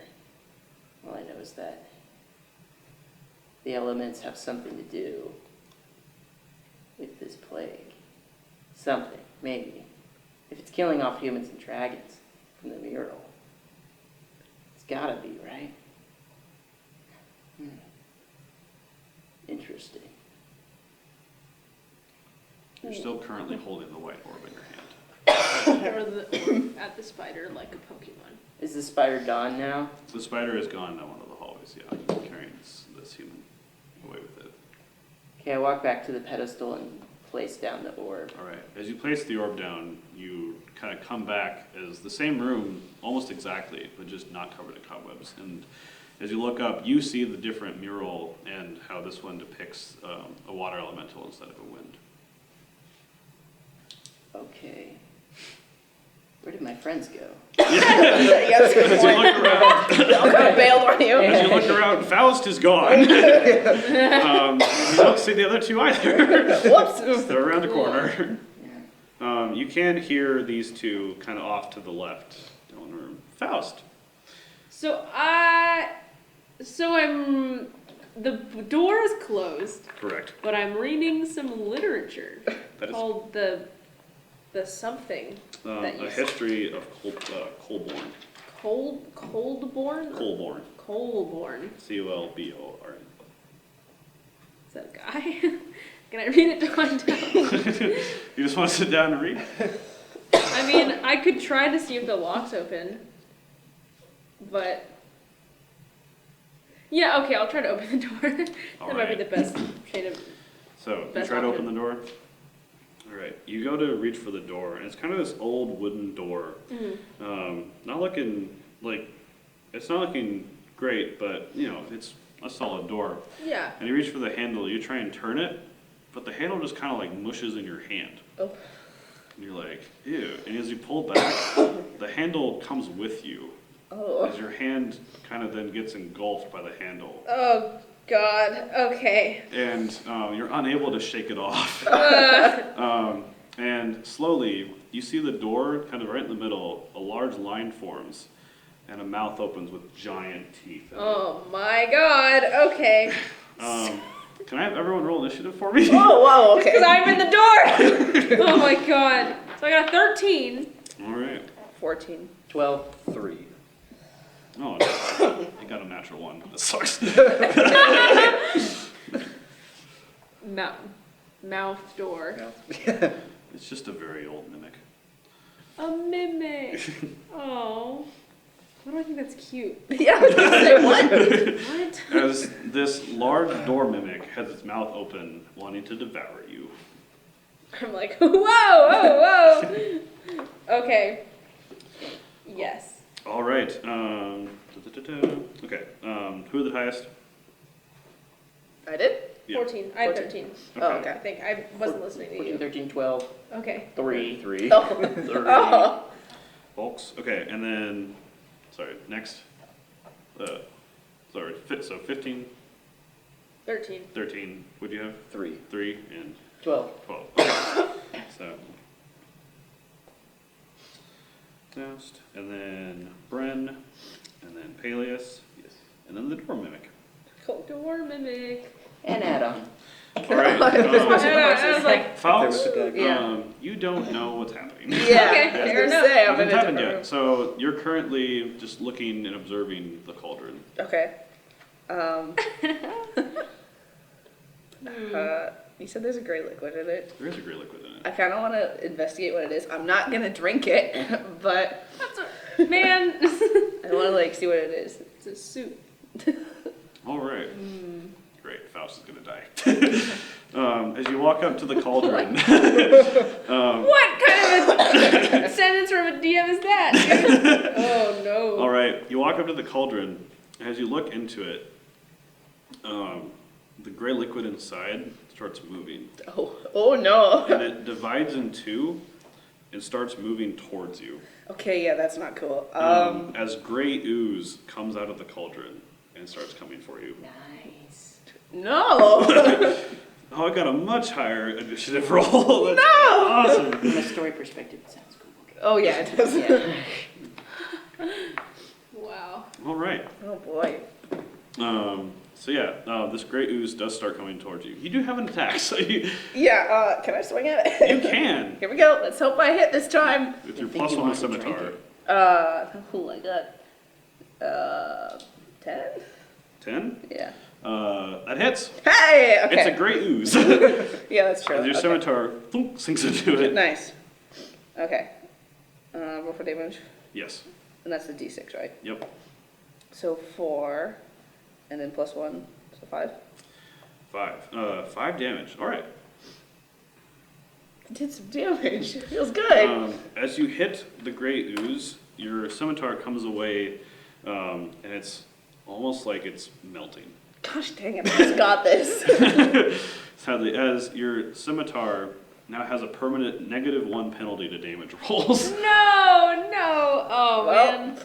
All I know is that the elements have something to do with this plague. Something, maybe. If it's killing off humans and dragons from the mural, it's gotta be, right? Interesting. You're still currently holding the white orb in your hand. Or at the spider like a Pokemon. Is the spider gone now? The spider is gone down one of the hallways, yeah, carrying this human away with it. Okay, I walk back to the pedestal and place down the orb. All right, as you place the orb down, you kind of come back as the same room, almost exactly, but just not covered in cobwebs. And as you look up, you see the different mural and how this one depicts a water elemental instead of a wind. Okay. Where did my friends go? Yes, good As you point. look around, I'll kind of bailed on you. as you look around, Faust is gone. You don't see the other two either. Whoops. They're around the corner. Yeah. You can hear these two kind of off to the left down the room. Faust. So the door is closed, Correct. but I'm reading some literature That is called the the something that you A history of Colborn. Coldborn? Colborn. Colborn. Colborn. Is that a guy? Can I read it to find out? You just want to sit down and read? I mean, I could try to see if the lock's open, but yeah, okay, I'll try to open the door. That might be the best way to. So you best try to open option. the door. All right, you go to reach for the door, and it's kind of this old wooden door. Not looking like it's not looking great, but you know it's a solid door. Yeah. And you reach for the handle, you try and turn it, but the handle just kind of like mushes in your hand. Oh. And you're like, ew. And as you pull back, the handle comes with you. Oh. As your hand kind of then gets engulfed by the handle. Oh God. Okay. And you're unable to shake it off. And slowly, you see the door kind of right in the middle, a large line forms, and a mouth opens with giant teeth. In it. Oh my God. Okay. Can I have everyone roll initiative for me? Oh, wow, okay. Because I'm in the door. Oh my God. So I got a 13. All right. 14. 12. 3. Oh, I got a natural one. That sucks. Mouth door. It's just a very old mimic. A mimic. Oh. Why do I think that's cute? Yeah, I was gonna say, what? What? As this large door mimic has its mouth open, wanting to devour you. I'm like, whoa, whoa, whoa. Okay. Yes. All right. Okay. Who are the highest? I did? Yeah. 14. I had 14. 13. Oh, I okay. think. I wasn't listening to 14, you. 13, 12, Okay. 3. 3. Oh. 30. Oh. Folks. Okay, and then, sorry, next. So 15, 13. 13. Would you have? 3. 3 and 12. 12. Okay. So. Faust, and then Bren, and then Paelius, Yes. and then the door mimic. Door mimic. And add-on. All right. I was like, Faust, There was a Yeah. you don't know what's happening. Yeah, Okay, I was fair gonna enough. say, I'm Nothing's in a happened different yet. room. So you're currently just looking and observing the cauldron. Okay. You said there's a gray liquid in it. There is a gray liquid in it. I kind of want to investigate what it is. I'm not gonna drink it, but man. I want to like see what it is. It's a soup. All right. Great. Faust is gonna die. As you walk up to the cauldron. What kind of a sentence from a DM is that? Oh no. All right. You walk up to the cauldron. As you look into it, the gray liquid inside starts moving. Oh no. And it divides in two and starts moving towards you. Okay, yeah, that's not cool. As gray ooze comes out of the cauldron and starts coming for you. Nice. No. Oh, I got a much higher initiative roll. That's No! awesome. From a story perspective, it sounds cool. Oh yeah, it does. Yeah. Wow. All right. Oh boy. So yeah, this gray ooze does start coming towards you. You do have an attack, so you Yeah. Can I swing at it? can Here we go. Let's hope I hit this time. with your I think plus you one want to drink scimitar. it. Oh, I got 10. 10. Yeah. That hits. Hey. Okay. It's a gray ooze. Yeah, that's true. As your Okay. scimitar thunk, sinks into it. Nice. Okay. Roll for damage, Yes. and that's a d6, right? Yep. So 4, and then plus 1, so 5. 5. 5 damage. All right. Did some damage. Feels good. As you hit the gray ooze, your scimitar comes away, and it's almost like it's melting. Gosh dang it! I just got this. Sadly, as your scimitar now has a permanent -1 penalty to damage rolls. No. Oh Well. man.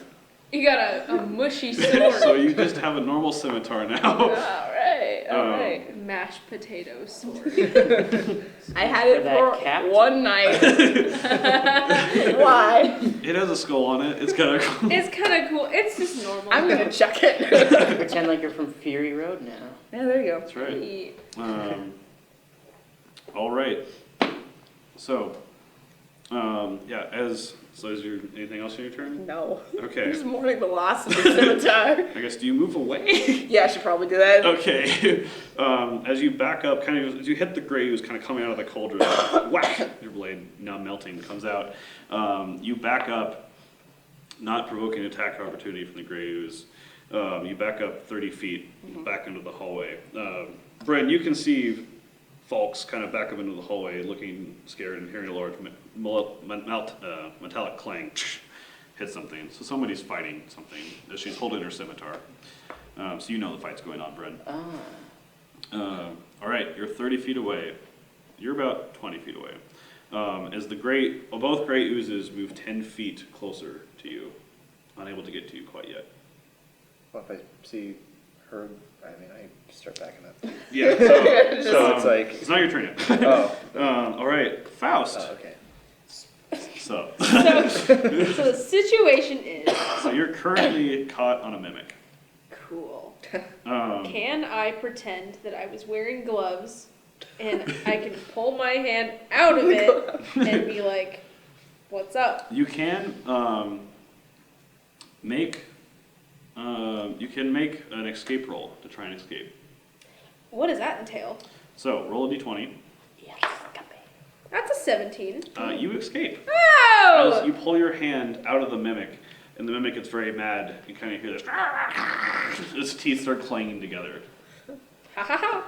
You got a mushy sword. So you just have a normal scimitar now. All right. All right. Mashed potato sword. I had it For that for cat? one night. Why? It has a skull on it. It's kind of cool. It's kind of cool. It's just normal. I'm gonna chuck it. Pretend like you're from Fury Road now. Yeah, there you go. That's right. Eat. All right. So, Is there anything else in your turn? No. Okay. He's mourning the loss of the scimitar. I guess, do you move away? Yeah, I should probably do that. Okay. As you back up, kind of as you hit the gray ooze kind of coming out of the cauldron, whack! Your blade, now melting, comes out. You back up, not provoking an attack opportunity from the gray ooze. You back up 30 feet back into the hallway. Brennan, you can see Falx kind of back up into the hallway, looking scared and hearing a large metallic clang hit something. So somebody's fighting something as she's holding her scimitar. So you know the fight's going on, Brennan. All right, you're 30 feet away. You're about 20 feet away. As both great oozes move 10 feet closer to you, unable to get to you quite yet. Well, if I see her, I start backing up. Yeah, So it's like, it's not your turn yet. oh, All right, Faust. okay. So the situation is So you're currently caught on a mimic. cool. Um, Can I pretend that I was wearing gloves and I can pull my hand out of it and be like, "What's up?" you can make an escape roll to try and escape. What does that entail? So roll a d20. That's a 17. You escape. Oh! As you pull your hand out of the mimic, and the mimic gets very mad. You kind of hear this. Its teeth start clanging together. Ha ha ha.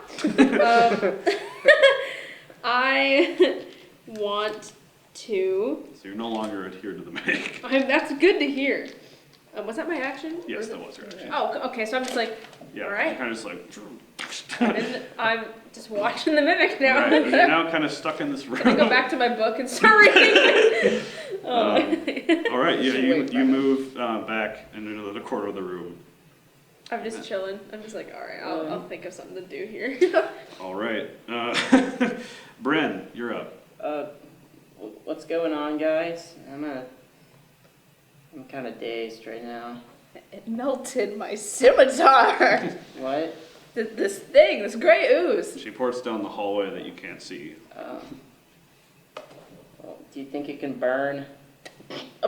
I want to. So you're no longer adhered to the mimic. That's good to hear. Was that my action? Or Yes, is that it- was your action. Oh, okay. So I'm just like, Yeah, all right. you're kind of just like. And I'm just watching the mimic now. Right, and you're now kind of stuck in this room. I go back to my book and start reading. All right, yeah, you move back into the corner of the room. I'm just chilling. I'm just like, all right, I'll think of something to do here. All right, Bren, you're up. What's going on, guys? I'm kind of dazed right now. It melted my scimitar. What? This gray ooze. She ports down the hallway that you can't see. Well, do you think it can burn?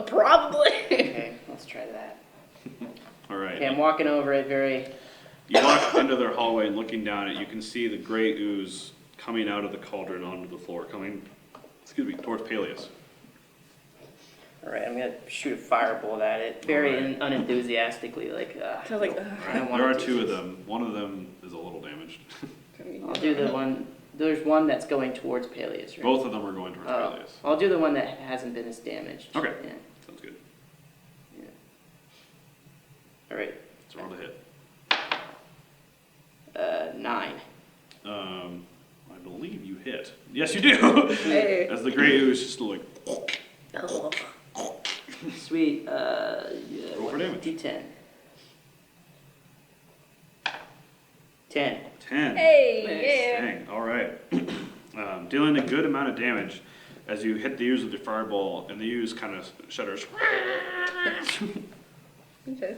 Probably. Okay, let's try that. All right. Okay, I'm walking over it very... You walk into their hallway and looking down it, you can see the gray ooze coming out of the cauldron onto the floor, coming, towards Paelius. All right, I'm going to shoot a firebolt at it, very unenthusiastically, like, So like, I don't want There are to do two of this. them. One of them is a little damaged. I'll do the one... There's one that's going towards Paelius, right? Both of them are going towards Oh, Paelius. I'll do the one that hasn't been as damaged. Okay. Yeah. Sounds good. Yeah. All right. So roll to hit. 9. I believe you hit. Yes, you do. Hey. As the gray ooze just like. Sweet. Roll for damage. D10. 10. 10. Hey, yeah. Dang. All right. Dealing a good amount of damage as you hit the ooze with your fireball, and the ooze kind of shudders. Okay.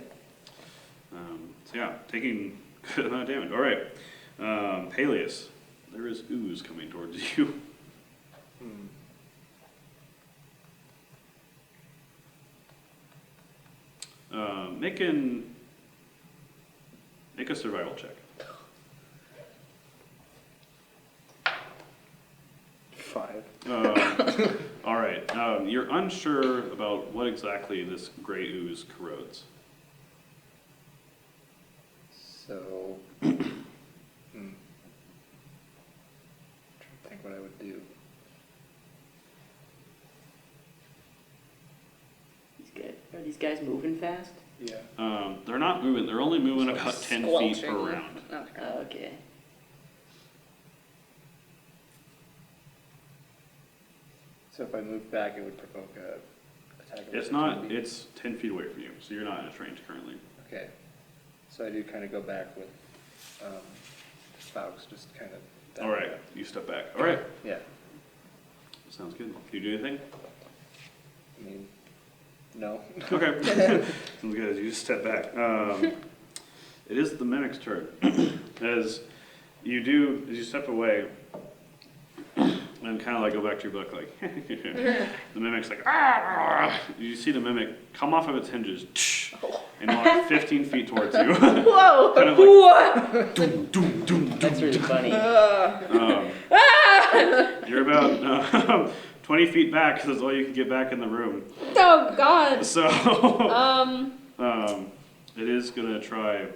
So yeah, taking a good amount of damage. All right. Paelius, there is ooze coming towards you. Make a survival check. 5. All right. You're unsure about what exactly this gray ooze corrodes. So, trying to think what I would do. Are these guys moving fast? Yeah. They're not moving. They're only moving about 10 feet per Squelching. round. Okay. Okay. So if I move back, it would provoke a attack of It's not. opportunity? It's 10 feet away from you, so you're not in its range currently. Okay. So I do kind of go back with Falx, just kind of. All right. You step back. All right. Yeah. Sounds good. Can you do anything? I mean, no. Okay. Sounds good. You just step back. It is the mimic's turn. As you step away, And kind of like go back to your book, like the mimic's like, ah! You see the mimic come off of its hinges and walk 15 feet towards you. Whoa! Kind of like, doom, doom, doom, doom. That's really funny. You're about 20 feet back because that's all you can get back in the room. Oh God. So it is gonna try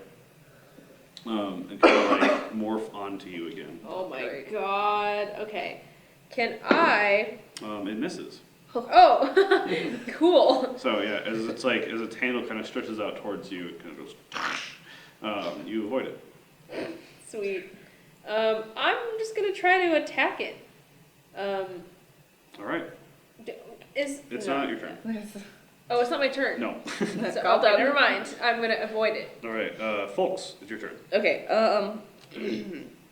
and kind of like morph onto you again. Oh my God. Okay. Can I? It misses. Oh, cool. So yeah, as its handle kind of stretches out towards you, it kind of goes. You avoid it. Sweet. I'm just gonna try to attack it. All right. It's not your turn. Oh, it's not my turn. No. So, Calm okay, down. never mind. I'm gonna avoid it. All right. Falx, it's your turn. Okay,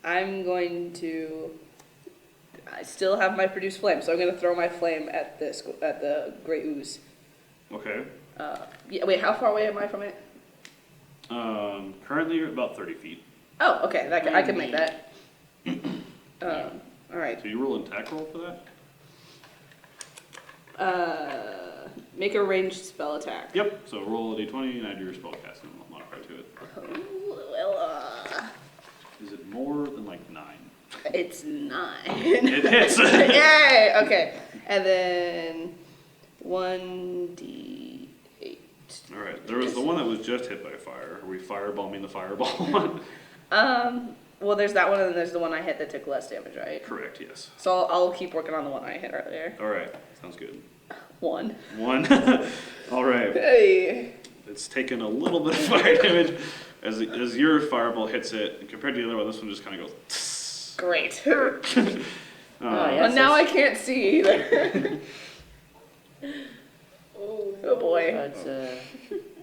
I'm going to. I still have my produce flame, so I'm going to throw my flame at the Great Ooze. Okay. Yeah, wait, how far away am I from it? Currently you're about 30 feet. Oh, okay, I can make that. All right. So you roll an attack roll for that? Make a ranged spell attack. Yep. So roll a d20 and add your spellcasting modifier to it. Well, Is it more than like 9? it's 9. It hits. Yay! Okay, and then 1d8. All right. There was the one that was just hit by fire. Are we firebombing the fireball one? Well, there's that one, and then there's the one I hit that took less damage, right? Correct. Yes. So I'll keep working on the one I hit earlier. All right. Sounds good. 1. 1. All right. Hey. It's taken a little bit of fire damage as your fireball hits it. And compared to the other one, this one just kind of goes. Great. Oh, yeah, Well, so now I it's- can't see either. Oh boy. But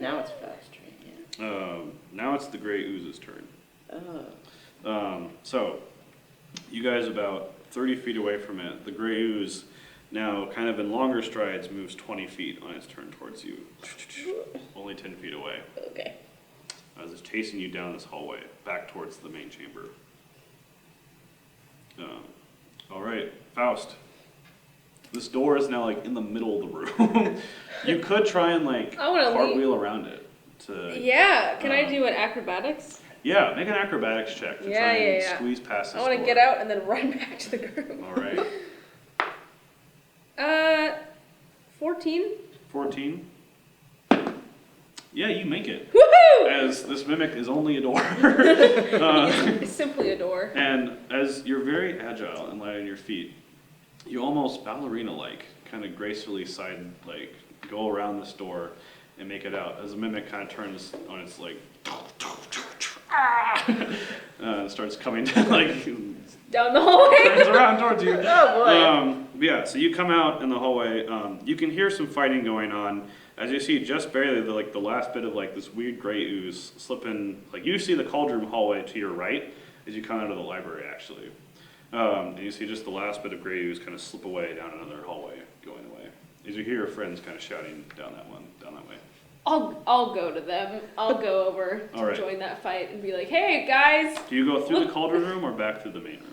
now it's Faust, right? Yeah. Now it's the Grey Ooze's turn. Oh. So, you guys about 30 feet away from it. The Grey Ooze, now kind of in longer strides, moves 20 feet on its turn towards you. Only 10 feet away. Okay. As it's chasing you down this hallway, back towards the main chamber. All right, Faust. This door is now like in the middle of the room. You could try and like I wanna cartwheel around it. Yeah. Can I do an acrobatics? Yeah, make an acrobatics check to try and squeeze past this I want to door. get out and then run back to the group. All right. 14. 14. Yeah, you make it. Woohoo! As this mimic is only a door. It's simply a door. And as you're very agile and light on your feet, you almost ballerina-like, kind of gracefully go around this door and make it out. As the mimic kind of turns on its starts coming Down the hallway. turns around towards you. Oh boy. Yeah, so you come out in the hallway. You can hear some fighting going on. As you see, just barely the last bit of this weird gray ooze slipping. You see the cauldron hallway to your right as you come out of the library, actually. And you see just the last bit of gray ooze kind of slip away down another hallway, going away. As you hear your friends kind of shouting down that way. I'll go to them. I'll go over All to right. join that fight and be like, "Hey guys." Do you go through the cauldron room or back through the main room?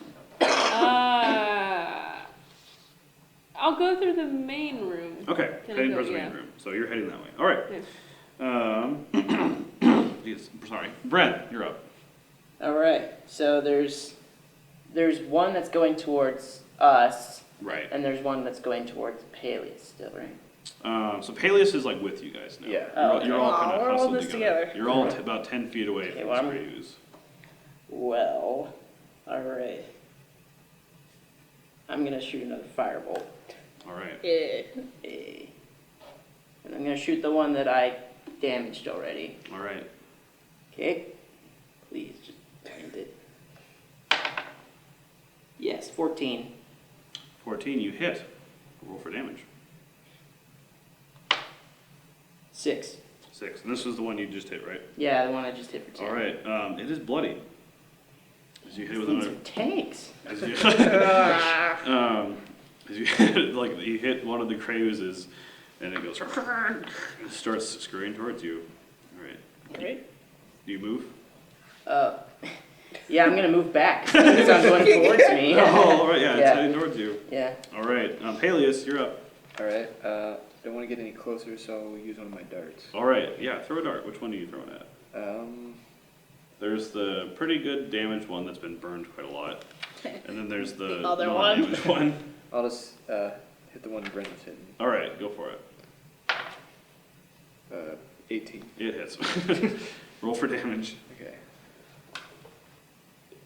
I'll go through the main room. Okay, Can I heading go- towards the main yeah. room. So you're heading that way. All right. Yeah. Yes, sorry. Bren, you're up. All right. So there's one that's going towards us, Right. and there's one that's going towards Paelius still, right? So Paelius is with you guys now. Yeah. You're all kind of We're all hustled this together. You're all about 10 feet away Okay, from well, this I'm- gray ooze. Well, all right. I'm gonna shoot another firebolt. All right. Yeah. And I'm gonna shoot the one that I damaged already. All right. Okay? Please, just end it. Yes, 14. 14, you hit. Roll for damage. 6. 6. And this was the one you just hit, right? Yeah, the one I just hit for 10. All right. It is bloody. As you hit with These another. are tanks. As you, as you hit, you hit one of the gray oozes, and it goes. It starts scurrying towards you. All right. Great. Do you move? Yeah, I'm gonna move back because I'm going towards me. Oh, all right, yeah, it's Yeah. heading towards you. Yeah. All right, Paelius, you're up. All right. Don't want to get any closer, so I'll use one of my darts. All right, yeah, throw a dart. Which one are you throwing at? There's the pretty good damaged one that's been burned quite a lot, and then there's the other non-damaged one. I'll just hit the one Brennan's hitting. All right, go for it. 18. It hits. Roll for damage. Okay.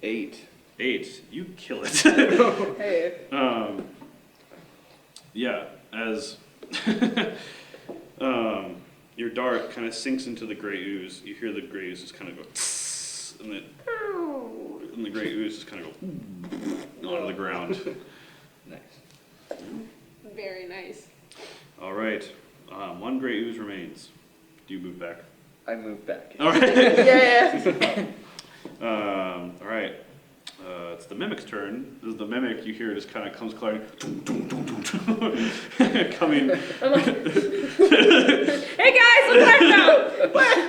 8. 8. You kill it. Hey. Yeah, as your dart kind of sinks into the gray ooze, you hear the gray ooze just kind of go, tss, and the gray ooze just kind of go onto the ground. Nice. Very nice. All right, one gray ooze remains. Do you move back? I move back. All right. Yeah. All right. It's the mimic's turn. This is the mimic you hear just kind of comes clattering, coming, Hey guys, look what I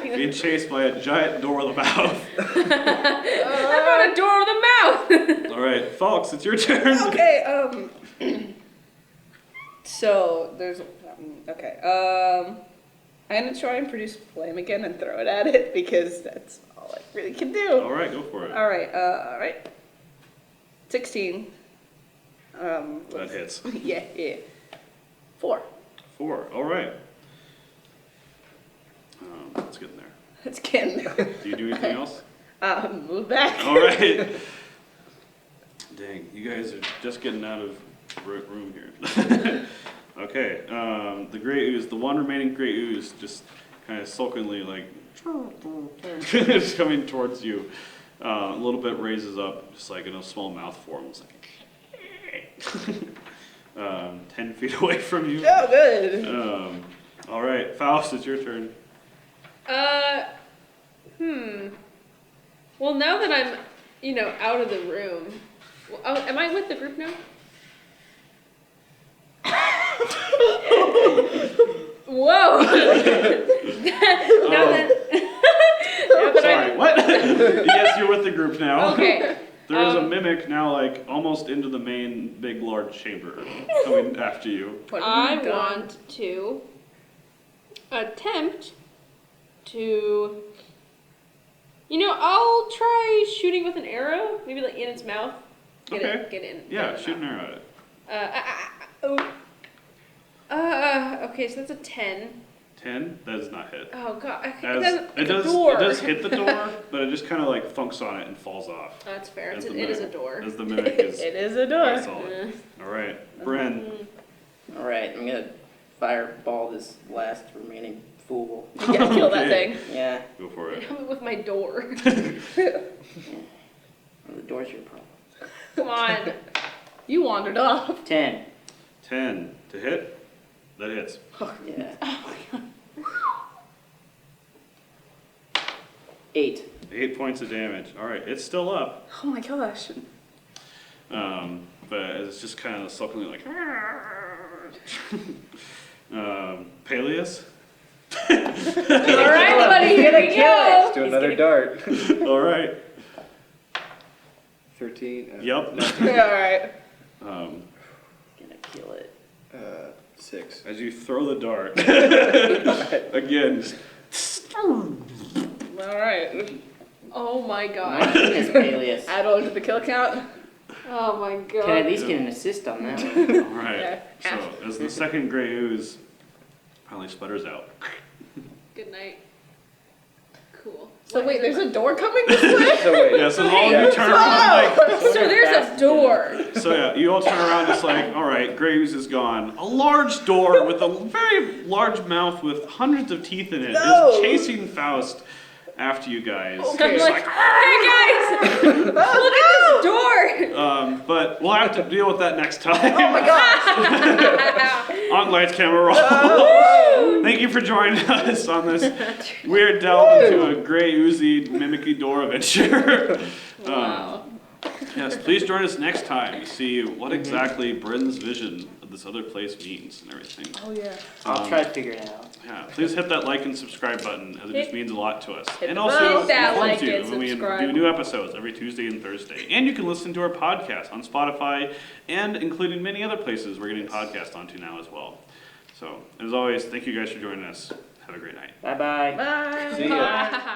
found! being chased by a giant door with a mouth. I found a door with a mouth! All right, Falx, it's your turn. Okay, so there's, okay, I'm gonna try and produce flame again and throw it at it because that's all I really can do. All right, go for it. All right. 16. That hits. Yeah. 4. 4. All right. Let's get in there. It's getting there. Do you do anything else? Move back. All right. Dang, you guys are just getting out of room here. Okay, the gray ooze, the one remaining gray ooze, just kind of sulkily like, it's coming towards you. A little bit raises up, just like in a small mouth form. It's like 10 feet away from you. Oh, good. All right, Faust, it's your turn. Well, now that I'm, out of the room, am I with the group now? Whoa! Sorry, what? Yes, you're with the group now. Okay. There is a mimic now, like, almost into the main, big, large chamber, coming after you. I want to attempt to, I'll try shooting with an arrow, maybe like in its mouth. Get in. Yeah, shoot an arrow at it. Okay, so that's a 10. 10? That does not hit. Oh god, It it's a door. does hit the door, but it just kind of like thunks on it and falls off. That's fair. As It the is a mimic- door. As the mimic is It is a door. solid. All right, Bren. All right, I'm gonna fireball this last remaining fool. Yeah, kill that Okay. thing. Yeah. Go for it. Coming with my door. Well, the door's your problem. Come on. You wandered off. 10. 10 to hit. That hits. Yeah. 8. 8 points of damage. All right, it's still up. Oh my gosh. But it's just kind of sulkily like. Paelius. All right, buddy, here we go. Let's do another dart. All right. 13. Yep. Yeah, alright. Gonna kill it. 6. As you throw the dart, again. Alright. Oh my My god. goodness, Paelius. Add on to the kill count. Oh my god. Can I at least get an assist on that one? All right. Yeah. So as the second gray ooze finally sputters out. Good night. Cool. So wait, there's a door coming this way? So wait. Yeah. So all of you turn around like. So there's a door. So yeah, you all turn around just like, all right, gray ooze is gone. A large door with a very large mouth with hundreds of teeth in it is chasing Faust after you guys. I'm It's like, hey guys, look at this door. But we'll have to deal with that next time. Oh my gosh. On lights, camera, roll. Thank you for joining us on this weird delve into a gray oozy mimicky door adventure. Wow. Yes, please join us next time to see what exactly Brennan's vision of this other place means and everything. Oh, yeah. I'll try to figure it out. Yeah, please hit that like and subscribe button, as it just means a lot to us. Hit And the also, bell. Hit that informs like you and when we subscribe. do new episodes every Tuesday and Thursday. And you can listen to our podcast on Spotify and including many other places we're getting podcasts onto now as well. So, as always, thank you guys for joining us. Have a great night. Bye-bye. Bye. See ya.